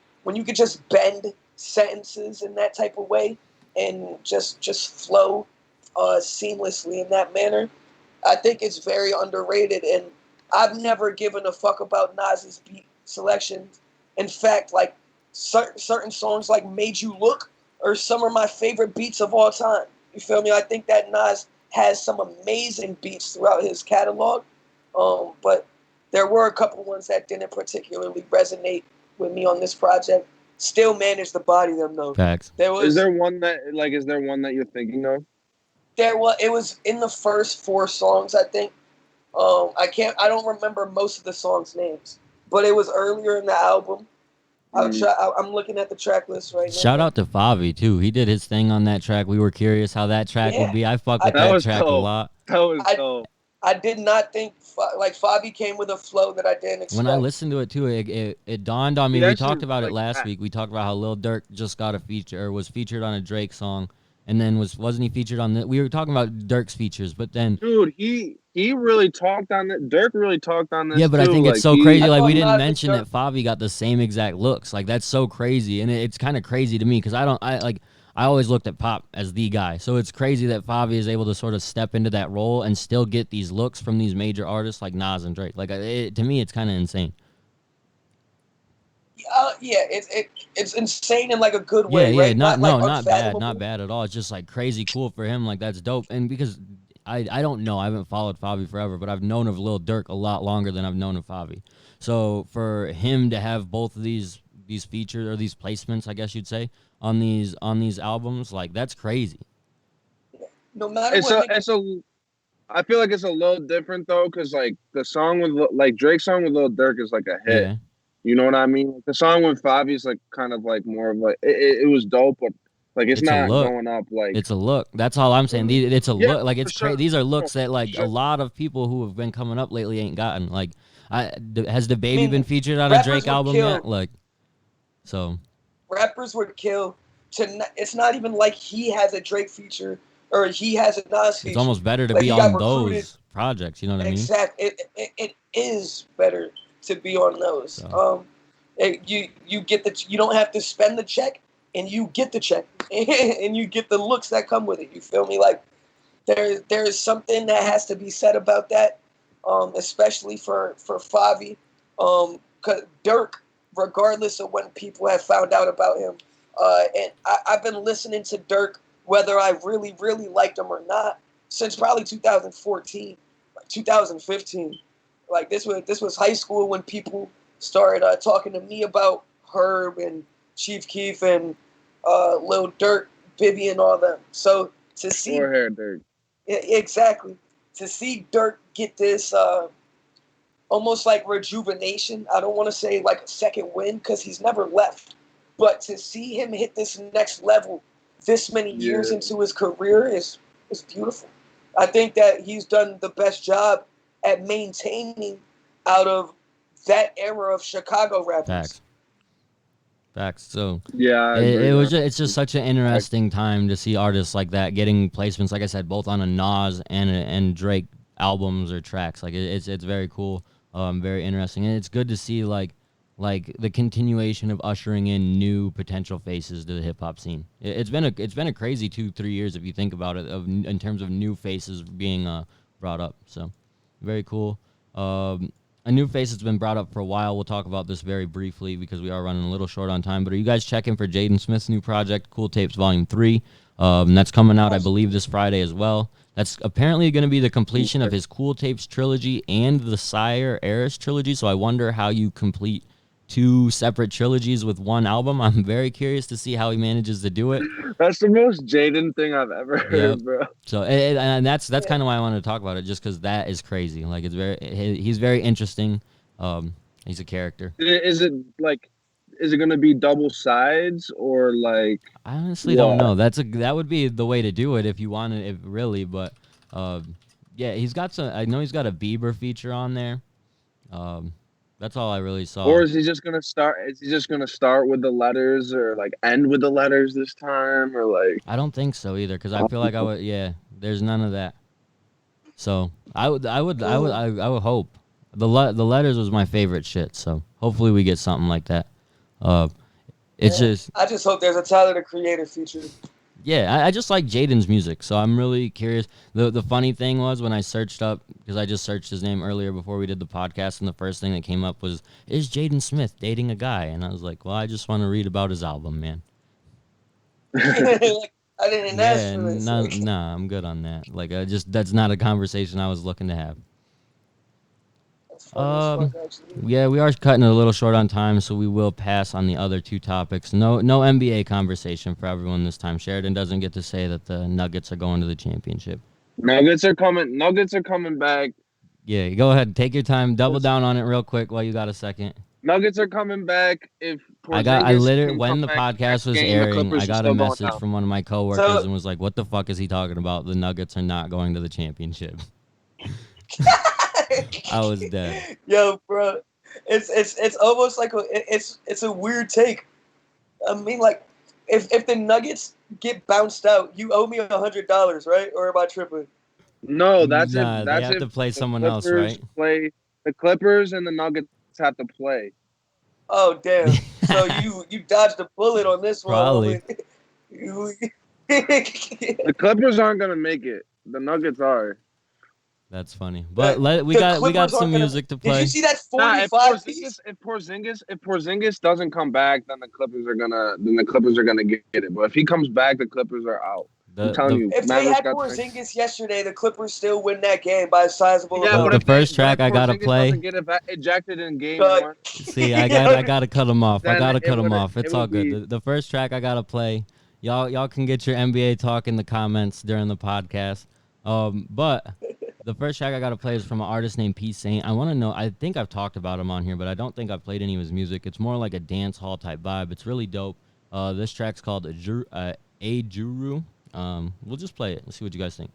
bend sentences in that type of way and just flow seamlessly in that manner, I think it's very underrated. And I've never given a fuck about Nas's beat selections. In fact, like certain songs like "Made You Look" are some of my favorite beats of all time. You feel me? I think that Nas has some amazing beats throughout his catalog, but there were a couple ones that didn't particularly resonate with me on this project. Still managed to body them though. Facts. There Is was there one that like? Is there one that you're thinking of? it was in the first 4 songs, I think. I don't remember most of the songs' names, but it was earlier in the album. I'm looking at the track list right Shout now. out to Favi too. He did his thing on that track. We were curious how that track would Yeah, be. I fuck I with That that was track a dope. lot. That was I dope. I did not think like Favi came with a flow that I didn't expect. When I listened to it too, it dawned on me. He We actually talked about it like last that. week. We talked about how Lil Durk just got a feature or was featured on a Drake song, and then wasn't he featured on the? We were talking about Durk's features, but then Dude, he really talked on it. Dirk really talked on yeah, this but I too. think it's Like so crazy. I Like we thought didn't Nas and mention Durk. that Favi got the same exact looks. Like that's so crazy, and it's kind of crazy to me because I always looked at Pop as the guy. So it's crazy that Favi is able to sort of step into that role and still get these looks from these major artists like Nas and Drake. Like to me, it's kind of insane. Yeah, it's insane in like a good Yeah, way, yeah, right? Not like not unfathomable. bad at all. It's just like crazy cool for him. Like that's dope. And because I don't know, I haven't followed Favi forever, but I've known of Lil Durk a lot longer than I've known of Favi. So for him to have both of these features or these placements, I guess you'd say, on these albums, like that's crazy. No matter it's what a nigga, it's a. I feel like it's a little different though, because like the song with like Drake's song with Lil Durk is like a hit. Yeah. You know what I mean? Like, the song with Favi is like kind of like more of like it was dope, but like it's It's a not look. going up like It's a look. That's all I'm saying. It's a yeah, look. Like for it's crazy. sure. These are No, looks that for like a sure. lot of people who have been coming up lately ain't gotten. Like, has the I baby been mean, featured on a rappers Drake would album yet? kill. Like, so Rappers would kill. It's not even like he has a Drake feature or he has a Nas feature. It's almost better to Like, be he got on recruited. those projects. You know what I mean? Exactly. It is better to be on those. So. You get you don't have to spend the check, and you get the check, and you get the looks that come with it. You feel me? Like, there's something that has to be said about that, especially for Favi, 'cause Dirk, regardless of when people have found out about him, and I've been listening to Dirk whether I really liked him or not since probably 2014, like 2015. Like, this was high school when people started talking to me about Herb and Chief Keef and Lil Durk, Bibby, and all them. So to see Dirk. Exactly. To see Dirk get this almost like rejuvenation. I don't want to say like a second win because he's never left. But to see him hit this next level this many years into his career is beautiful. I think that he's done the best job at maintaining out of that era of Chicago rappers. Facts. So yeah, it's just such an interesting time to see artists like that getting placements. Like I said, both on a Nas and Drake albums or tracks. Like, it's very cool, very interesting, and it's good to see like the continuation of ushering in new potential faces to the hip hop scene. It's been a crazy 2-3 years if you think about it, in terms of new faces being brought up. So very cool. A new face that's been brought up for a while. We'll talk about this very briefly because we are running a little short on time. But are you guys checking for Jaden Smith's new project, Cool Tapes Volume 3? That's coming out, I believe, this Friday as well. That's apparently going to be the completion of his Cool Tapes trilogy and the Sire Eris trilogy. So I wonder how you complete 2 separate trilogies with one album. I'm very curious to see how he manages to do it. That's the most Jaden thing I've ever heard, bro. So and that's kind of why I wanted to talk about it, just because that is crazy. Like, he's very interesting. He's a character. Is it gonna be double sides or like? I honestly don't know. That would be the way to do it if you wanted it really, but yeah, he's got some. I know he's got a Bieber feature on there. That's all I really saw. Or is he just gonna start? Is he just gonna start with the letters, or like end with the letters this time, or like? I don't think so either, because I feel like I would. Yeah, there's none of that. So I would hope the letters was my favorite shit. So hopefully we get something like that. I just hope there's a Tyler the Creator feature. Yeah, I just like Jaden's music, so I'm really curious. The funny thing was when I searched up, because I just searched his name earlier before we did the podcast, and the first thing that came up was, is Jaden Smith dating a guy? And I was like, well, I just want to read about his album, man. Like, I didn't ask for this. Nah, I'm good on that. Like, that's not a conversation I was looking to have. Yeah, we are cutting it a little short on time, so we will pass on the other 2 topics. No NBA conversation for everyone this time. Sheridan doesn't get to say that the Nuggets are going to the championship. Nuggets are coming back. Yeah, go ahead, take your time, double down on it real quick while you got a second. Nuggets are coming back. If I literally, when the podcast was airing, I got a message from one of my coworkers and was like, "What the fuck is he talking about? The Nuggets are not going to the championship." I was dead. Yo, bro, it's almost like it's a weird take. I mean, like, if the Nuggets get bounced out, you owe me $100, right? Or am I tripping? No, that's they have to play someone else, right? Play the Clippers and the Nuggets have to play. Oh damn! So you dodged a bullet on this one. Probably. The Clippers aren't gonna make it. The Nuggets are. That's funny, but we got some music to play. Did you see that 45 piece? If Porzingis doesn't come back, then the Clippers are gonna get it. But if he comes back, the Clippers are out. I'm telling you. If they had Porzingis yesterday, the Clippers still win that game by a sizable. Yeah, but the first track I gotta play. Get ejected in game 1. See, I gotta cut him off. It's all good. The first track I gotta play. Y'all can get your NBA talk in the comments during the podcast. But the first track I gotta play is from an artist named P. Saint. I want to know. I think I've talked about him on here, but I don't think I've played any of his music. It's more like a dance hall type vibe. It's really dope. This track's called A Juru. We'll just play it. Let's see what you guys think.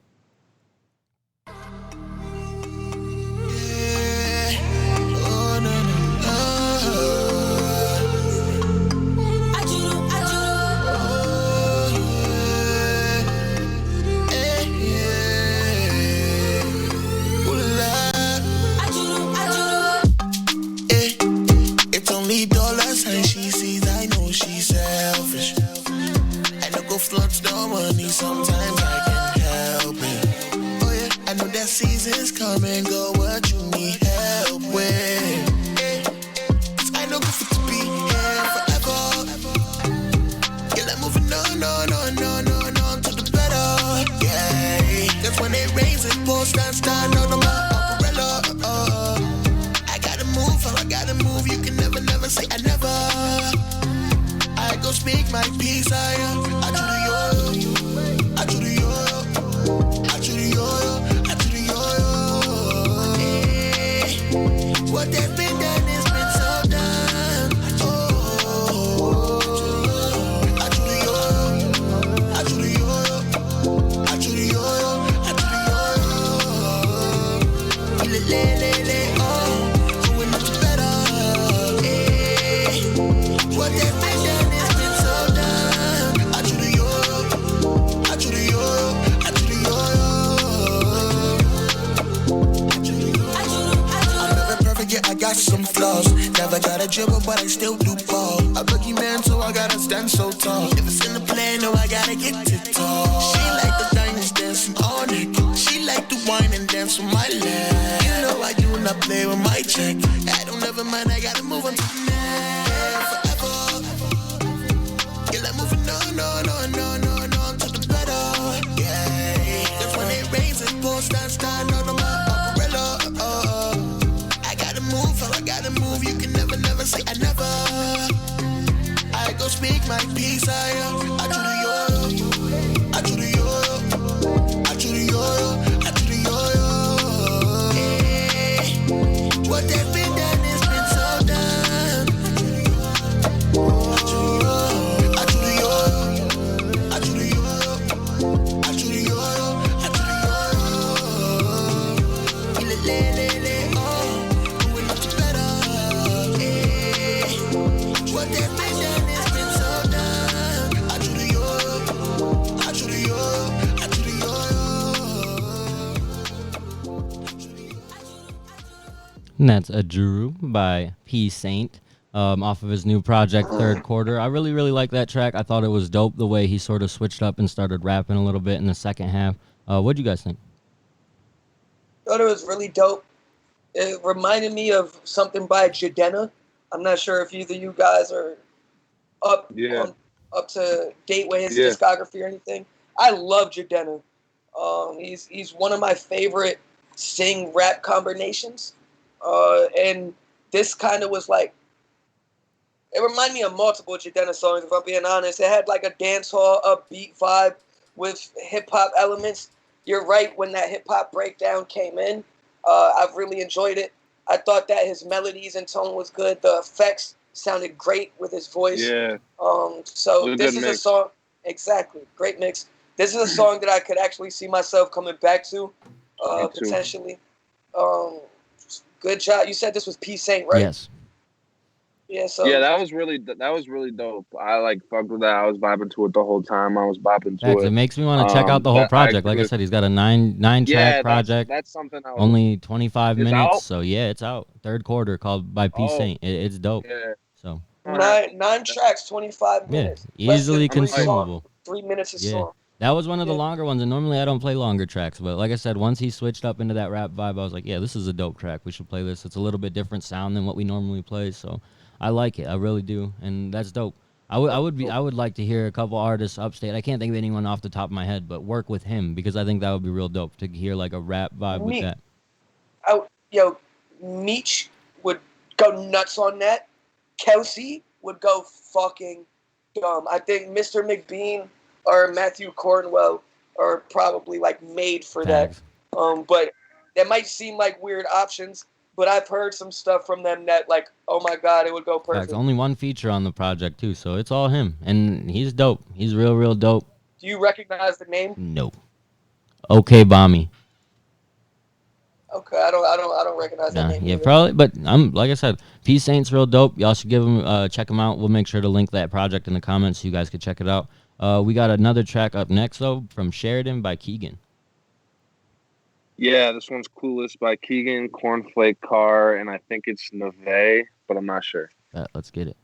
sometimes I can't help it. Oh yeah, I know that season's come and go, what you need help with. Cause I know good for to be here forever. Yeah, I'm moving on to the better. Yeah, cause when it rains it pours, stand on my umbrella. I gotta move, you can never say I never. I go speak my peace, I do the yo, I do the yo, I do the yo, I do the yo. Hey, what has been done has been so done. Oh, I do the yo, I do the yo, I do the yo, I do the yo. Oh, doing much better. Hey, what has been done has been so done. I do the yo, I do the yo, I do the yo. I'm never perfect, yeah, I got some flaws. Never got a dribble, but I still do ball. A lucky man, so I gotta stand so tall. If it's in the plan, no, I gotta get it tall. She like the diamonds dancing on it. She like to wine and dance with my leg. You know I do not play with my check. I don't ever mind, I gotta move on to the next. Forever. Yeah, I'm moving on to the better. Yeah, cause when it rains it pours, stand on my umbrella. I gotta move, you can never say I never. I go speak my peace, I do the yo, I do the yo, I do the yo, I do the yo. Hey, what has been done has been so done. I do the yo, I do the yo, I do the yo, I do the yo, I do the yo. Oh, doing much better. Hey, what has been done has been so done. I do the yo, I do the yo, I do the yo. And that's a Drew by P Saint, off of his new project Third Quarter. I really like that track. I thought it was dope the way he sort of switched up and started rapping a little bit in the second half. What'd you guys think? Thought it was really dope. It reminded me of something by Jadena. I'm not sure if either of you guys are up to date with his discography or anything. I love Jadena. He's one of my favorite sing rap combinations. And this kind of was like, it reminded me of multiple Jadena songs, if I'm being honest. It had like a dancehall upbeat vibe with hip hop elements. You're right, when that hip hop breakdown came in, I've really enjoyed it. I thought that his melodies and tone was good. The effects sounded great with his voice. Yeah. So this is a song, exactly, great mix. This is a song that I could actually see myself coming back to, potentially. Good job. You said this was P Saint, right? Yes. Yeah. So yeah, that was really dope. I like fucked with that. I was vibing to it the whole time. I was bopping to it. It makes me want to check out the whole project. Like I said, he's got a nine track project. That's something I was, only 25 minutes. Out? So yeah, it's out. Third Quarter called by P Saint. It's dope. Yeah. So nine tracks, 25 minutes. Yeah, easily consumable. 3 minutes a song. That was one of the longer ones, and normally I don't play longer tracks. But like I said, once he switched up into that rap vibe, I was like, yeah, this is a dope track. We should play this. It's a little bit different sound than what we normally play, so I like it. I really do, and that's dope. I would like to hear a couple artists upstate. I can't think of anyone off the top of my head, but work with him because I think that would be real dope to hear like a rap vibe with that. Meech would go nuts on that. Kelsey would go fucking dumb. I think Mr. McBean or Matthew Cornwell are probably like made for that. But that might seem like weird options, but I've heard some stuff from them that like, oh my God, it would go perfect. Only one feature on the project too, so it's all him, and he's dope. He's real dope. Do you recognize the name? No. Okay, Bommy. Okay, I don't recognize that name. Yeah, either. probably. But I'm like I said, P Saint's real dope. Y'all should give him check him out. We'll make sure to link that project in the comments so you guys can check it out. We got another track up next though from Sheridan by Keagan. Yeah, this one's Clueless by Keagan, Cornflake Car, and I think it's Neve, but I'm not sure. Let's get it.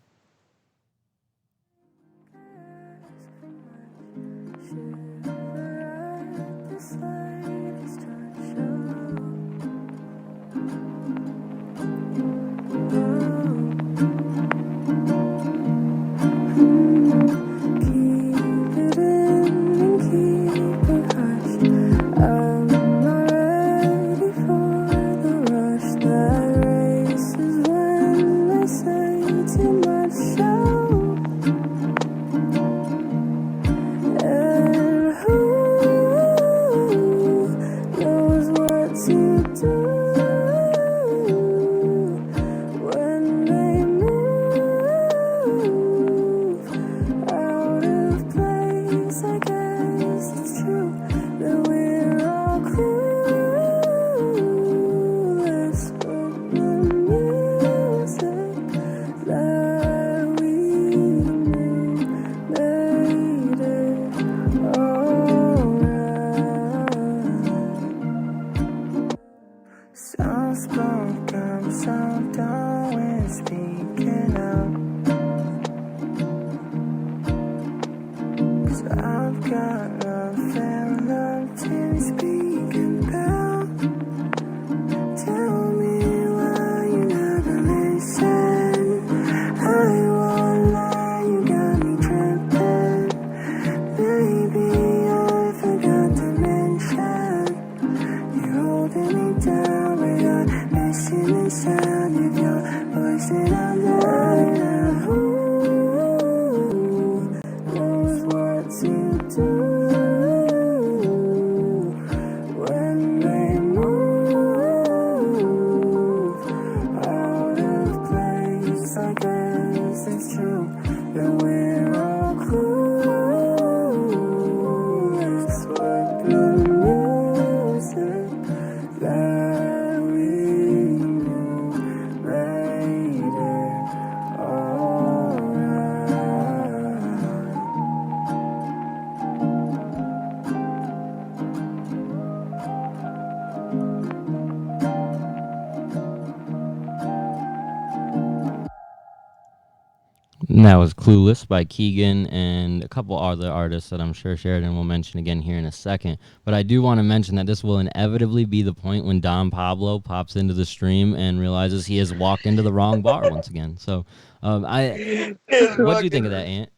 And that was Clueless by Keagan and a couple other artists that I'm sure Sheridan will mention again here in a second. But I do want to mention that this will inevitably be the point when Don Pablo pops into the stream and realizes he has walked into the wrong bar once again. So, what do you think of that, Ant?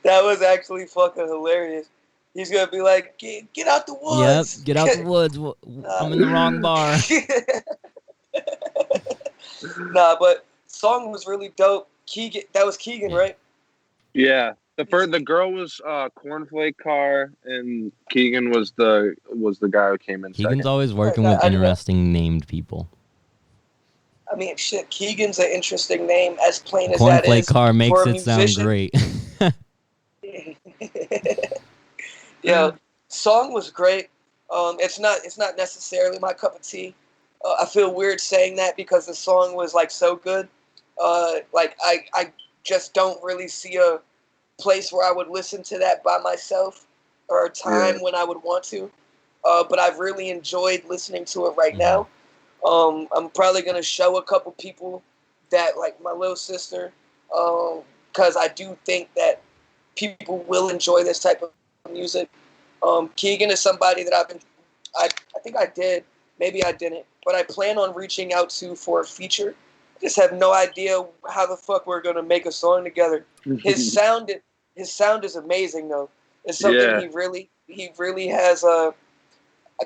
That was actually fucking hilarious. He's gonna be like, get out the woods. Yep, get out the woods. I'm in the wrong bar. Nah, but song was really dope. Keagan, that was Keagan, right? Yeah. The girl was Cornflake Car, and Keagan was the guy who came in Keagan's second. always working with interesting named people. I mean, shit, Keagan's an interesting name, as plain as that is. Cornflake Car makes it musician. Sound great. Yeah, song was great. It's not necessarily my cup of tea. I feel weird saying that because the song was like so good. Like I just don't really see a place where I would listen to that by myself or a time when I would want to. But I've really enjoyed listening to it right now. I'm probably gonna show a couple people that, like my little sister, because I do think that people will enjoy this type of music. Keagan is somebody that I think I did, maybe I didn't, but I plan on reaching out to for a feature. I just have no idea how the fuck we're gonna make a song together. His sound is amazing though. It's something he really has I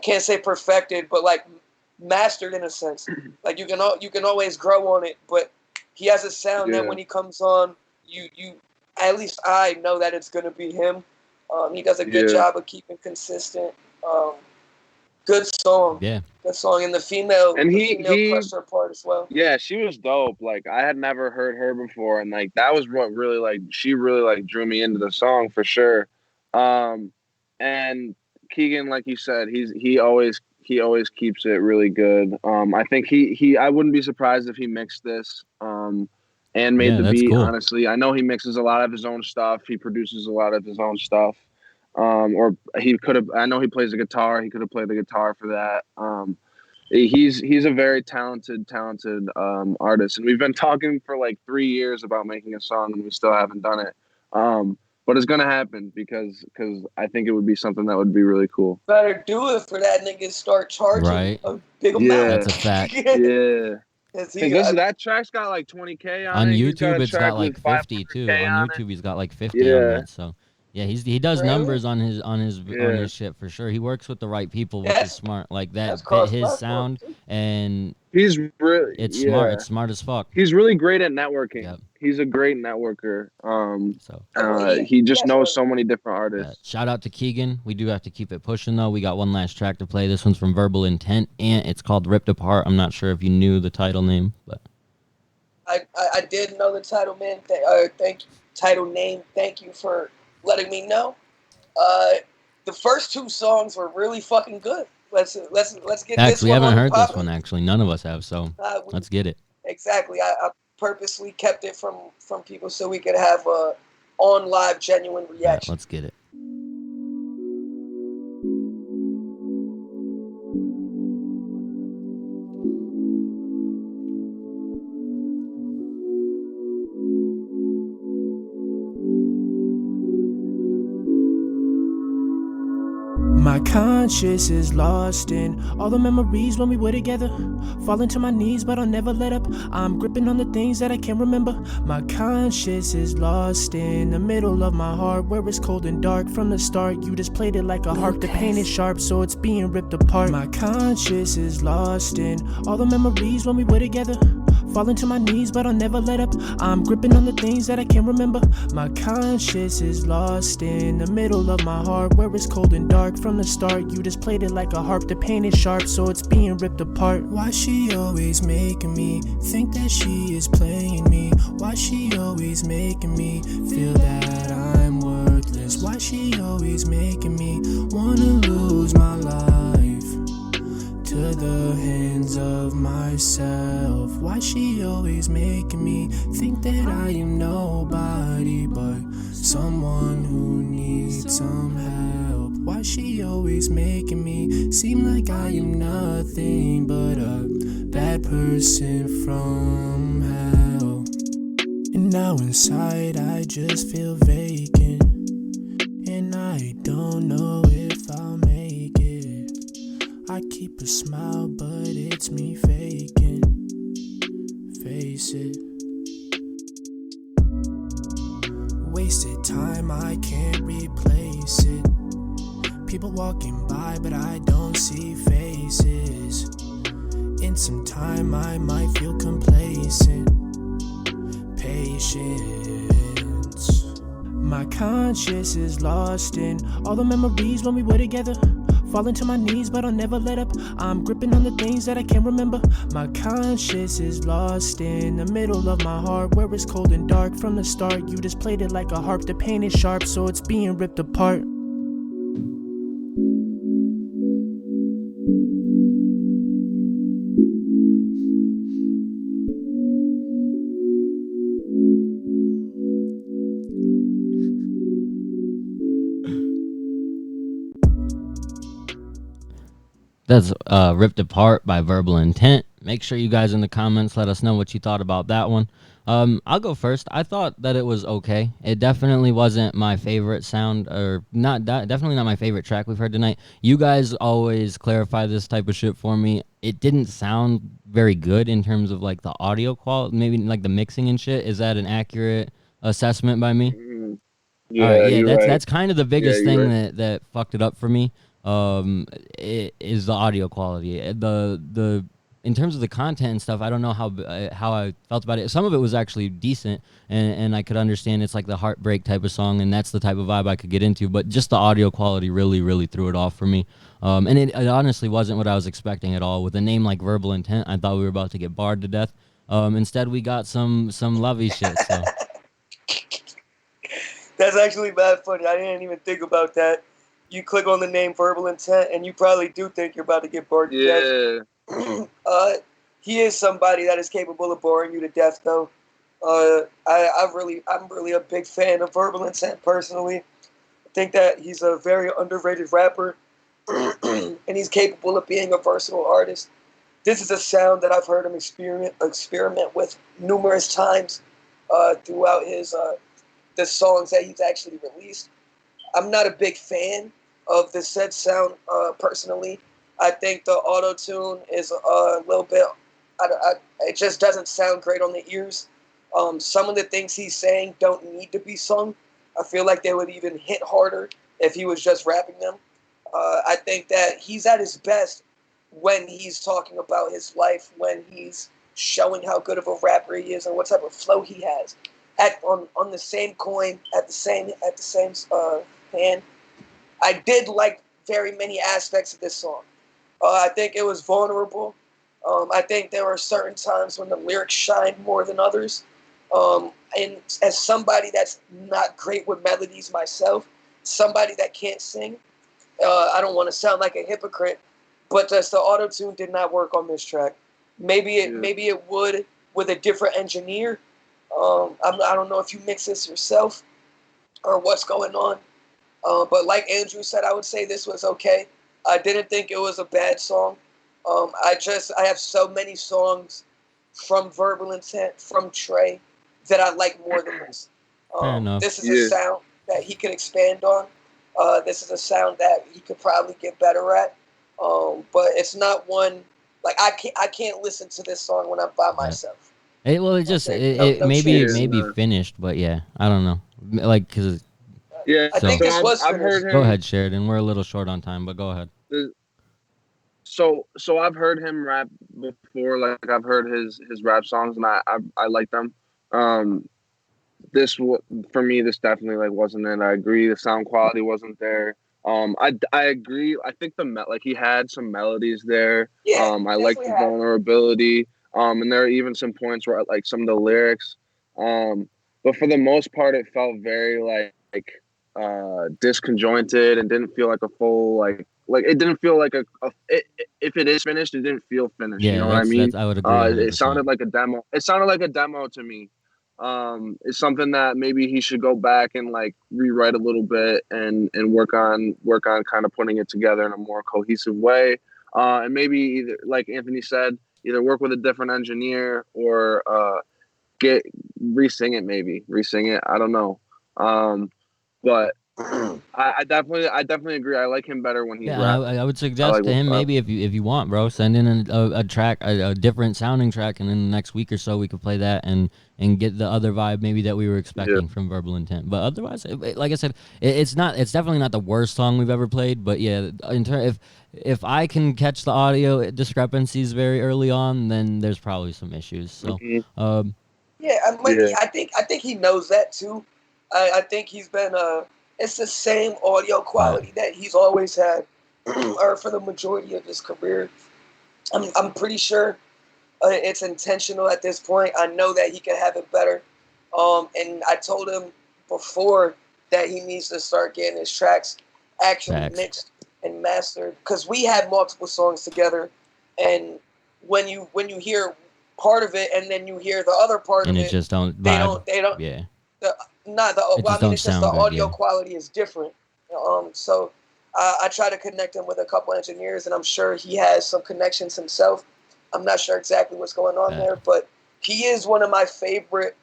can't say perfected, but like mastered in a sense. Like you can always grow on it, but he has a sound that when he comes on, you at least I know that it's gonna be him. He does a good job of keeping consistent. Good song. Yeah. Good song. And the female pressure part as well. Yeah, she was dope. Like I had never heard her before, and like that was what really she really drew me into the song for sure. And Keagan, like you said, he always keeps it really good. I think I wouldn't be surprised if he mixed this and made the beat. Cool. Honestly, I know he mixes a lot of his own stuff. He produces a lot of his own stuff. Or he could have. I know he plays the guitar. He could have played the guitar for that. He's a very talented artist, and we've been talking for like 3 years about making a song, and we still haven't done it. But it's gonna happen because I think it would be something that would be really cool. Better do it for that nigga start charging a big amount. That's a fact. Yeah. That track's got like 20K on it. YouTube, it's got like 50 too. On YouTube, he's got like 50 on that. So. Yeah, he does numbers on his shit for sure. He works with the right people, which is smart. Like that fit his sound, and he's really smart. It's smart as fuck. He's really great at networking. Yep. He's a great networker. He just knows so many different artists. Shout out to Keagan. We do have to keep it pushing though. We got one last track to play. This one's from Verbal Intent, and it's called Ripped Apart. I'm not sure if you knew the title name, but I did know the title, man. Title name. Thank you for letting me know. The first two songs were really fucking good. Let's get this one. Actually, we haven't heard this one. Actually, none of us have. So let's get it. Exactly. I purposely kept it from people so we could have a on live genuine reaction. Let's get it. My conscience is lost in all the memories when we were together. Falling to my knees, but I'll never let up. I'm gripping on the things that I can't remember. My conscience is lost in the middle of my heart, where it's cold and dark from the start. You just played it like a harp. The pain is sharp, so it's being ripped apart. My conscience is lost in all the memories when we were together. Falling to my knees, but I'll never let up. I'm gripping on the things that I can't remember. My conscience is lost in the middle of my heart, where it's cold and dark from the start. You just played it like a harp. The pain is sharp, so it's being ripped apart. Why she always making me think that she is playing me? Why she always making me feel that I'm worthless? Why she always making me wanna lose my life to the hands of myself? Why she always making me think that I am nobody but someone who needs some help? Why she always making me seem like I am nothing but a bad person from hell. And now inside I just feel vacant, and I don't know if I'll make it. I keep a smile, but it's me faking. Face it. Wasted time, I can't replace it. People walking by, but I don't see faces. In some time, I might feel complacent. Patience. My conscience is lost in all the memories when we were together. Falling to my knees, but I'll never let up. I'm gripping on the things that I can't remember. My conscience is lost in the middle of my heart, where it's cold and dark from the start. You just played it like a harp. The pain is sharp, so it's being ripped apart. That's Ripped Apart by Verbal Intent. Make sure you guys in the comments let us know what you thought about that one. I'll go first. I thought that it was okay. It definitely wasn't my favorite sound, or definitely not my favorite track we've heard tonight. You guys always clarify this type of shit for me. It didn't sound very good in terms of like the audio quality, maybe like the mixing and shit. Is that an accurate assessment by me? Yeah, All right, yeah, you're that's right. that's kind of the biggest you're thing right. that fucked it up for me. It is the audio quality. The in terms of the content and stuff, I don't know how I felt about it. Some of it was actually decent, and I could understand it's like the heartbreak type of song, and that's the type of vibe I could get into. But just the audio quality really threw it off for me. And it honestly wasn't what I was expecting at all. With a name like Verbal Intent, I thought we were about to get barred to death. Instead, we got some lovey shit. So. That's actually bad funny. I didn't even think about that. You click on the name Verbal Intent, and you probably do think you're about to get bored to death. He is somebody that is capable of boring you to death, though. I'm really a big fan of Verbal Intent personally. I think that he's a very underrated rapper, and he's capable of being a versatile artist. This is a sound that I've heard him experiment with numerous times throughout the songs that he's actually released. I'm not a big fan of the said sound personally. I think the auto tune is a little bit. It just doesn't sound great on the ears. Some of the things he's saying don't need to be sung. I feel like they would even hit harder if he was just rapping them. I think that he's at his best when he's talking about his life, when he's showing how good of a rapper he is and what type of flow he has. On the same coin, at the same hand, I did like very many aspects of this song. I think it was vulnerable. I think there were certain times when the lyrics shined more than others. And as somebody that's not great with melodies myself, somebody that can't sing, I don't want to sound like a hypocrite, but just the auto tune did not work on this track. Maybe it would with a different engineer. I don't know if you mix this yourself or what's going on. But like Andrew said, I would say this was okay. I didn't think it was a bad song. I have so many songs from Verbal Intent, from Trey, that I like more than this. Fair enough. This is a sound that he could expand on. This is a sound that he could probably get better at. But it's not one, like I can't listen to this song when I'm by myself. It maybe finished, but yeah, I don't know. Like, cause I think this was I've heard him. Go ahead, Sheridan. We're a little short on time, but go ahead. So I've heard him rap before. Like I've heard his rap songs, and I like them. This for me, this definitely like wasn't it. I agree, the sound quality wasn't there. I agree. I think he had some melodies there. Yeah, I like the vulnerability. And there are even some points where like some of the lyrics. But for the most part, it felt very like disconjointed and didn't feel like a full like it didn't feel like if it is finished, it didn't feel finished. Yeah, you know what I mean? I would agree. It sounded like a demo. It sounded like a demo to me. It's something that maybe he should go back and like rewrite a little bit and work on kind of putting it together in a more cohesive way. And maybe either, like Anthony said, either work with a different engineer or re-sing it. I don't know. But I definitely agree. I like him better when he's rapping. I would suggest to him maybe if you want, bro, send in a track, a different sounding track, and in the next week or so we could play that and get the other vibe maybe that we were expecting from Verbal Intent. But otherwise, like I said, it's definitely not the worst song we've ever played. But yeah, if I can catch the audio discrepancies very early on, then there's probably some issues. So I think he knows that too. I think he's been it's the same audio quality that he's always had, or for the majority of his career. I'm pretty sure it's intentional at this point. I know that he can have it better. And I told him before that he needs to start getting his tracks actually mixed and mastered, because we had multiple songs together, and when you hear part of it and then you hear the other part and of it it, just don't it's just the audio quality is different. So I try to connect him with a couple engineers, and I'm sure he has some connections himself. I'm not sure exactly what's going on there, but he is one of my favorite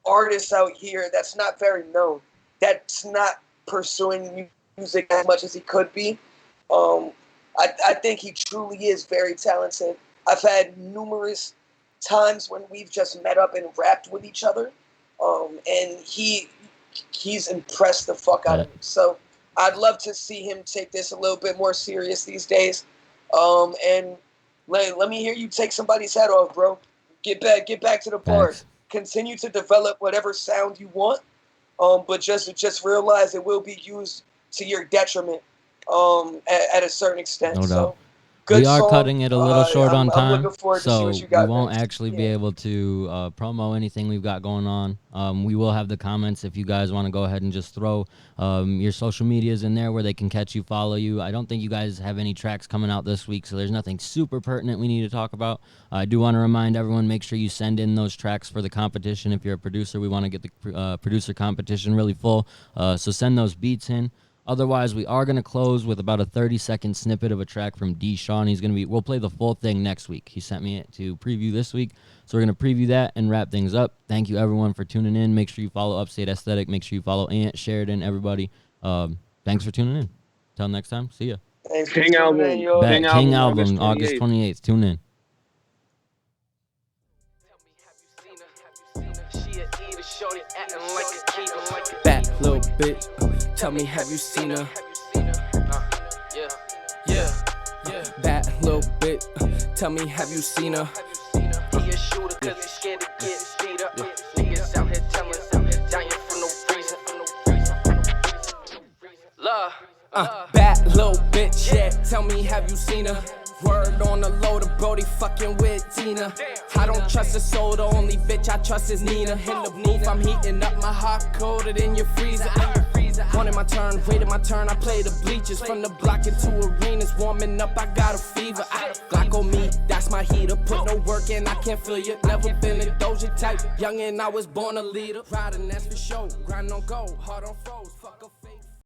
artists out here that's not very known, that's not pursuing music as much as he could be. I think he truly is very talented. I've had numerous times when we've just met up and rapped with each other, and he's impressed the fuck out of me. So I'd love to see him take this a little bit more serious these days. And let me hear you take somebody's head off, bro. Get back to the bars. Continue to develop whatever sound you want, but just realize it will be used to your detriment at a certain extent. No doubt. So, we are song. Cutting it a little short on time, so we won't actually be able to promo anything we've got going on. We will have the comments if you guys want to go ahead and just throw your social medias in there where they can catch you, follow you. I don't think you guys have any tracks coming out this week, so there's nothing super pertinent we need to talk about. I do want to remind everyone, make sure you send in those tracks for the competition. If you're a producer, we want to get the producer competition really full, so send those beats in. Otherwise, we are going to close with about a 30-second snippet of a track from D. Sean. We'll play the full thing next week. He sent me it to preview this week. So we're going to preview that and wrap things up. Thank you, everyone, for tuning in. Make sure you follow Upstate Aesthetic. Make sure you follow Ant, Sheridan, everybody. Thanks for tuning in. Till next time, see ya. King album. King album, August 28th. Tune in. Bad little bitch, tell me, have you seen her? Bad little bitch, tell me, have you seen her? He a shooter cause he's scared to get beat up. Niggas out here telling, dying for no reason. Love. Bad little bitch, yeah, tell me, have you seen her? Word on the low, the Brody fucking with Tina. I don't trust a soul, the only bitch I trust is Nina. In the booth, I'm heating up my heart colder than your freezer. Wanted my turn, waited my turn, I play the bleachers. From the block into arenas, warming up, I got a fever. Glock on me, that's my heater. Put no work in, I can't feel you. Never been a Doja type, young and I was born a leader. Riding, that's for show, grind on gold, hard on froze.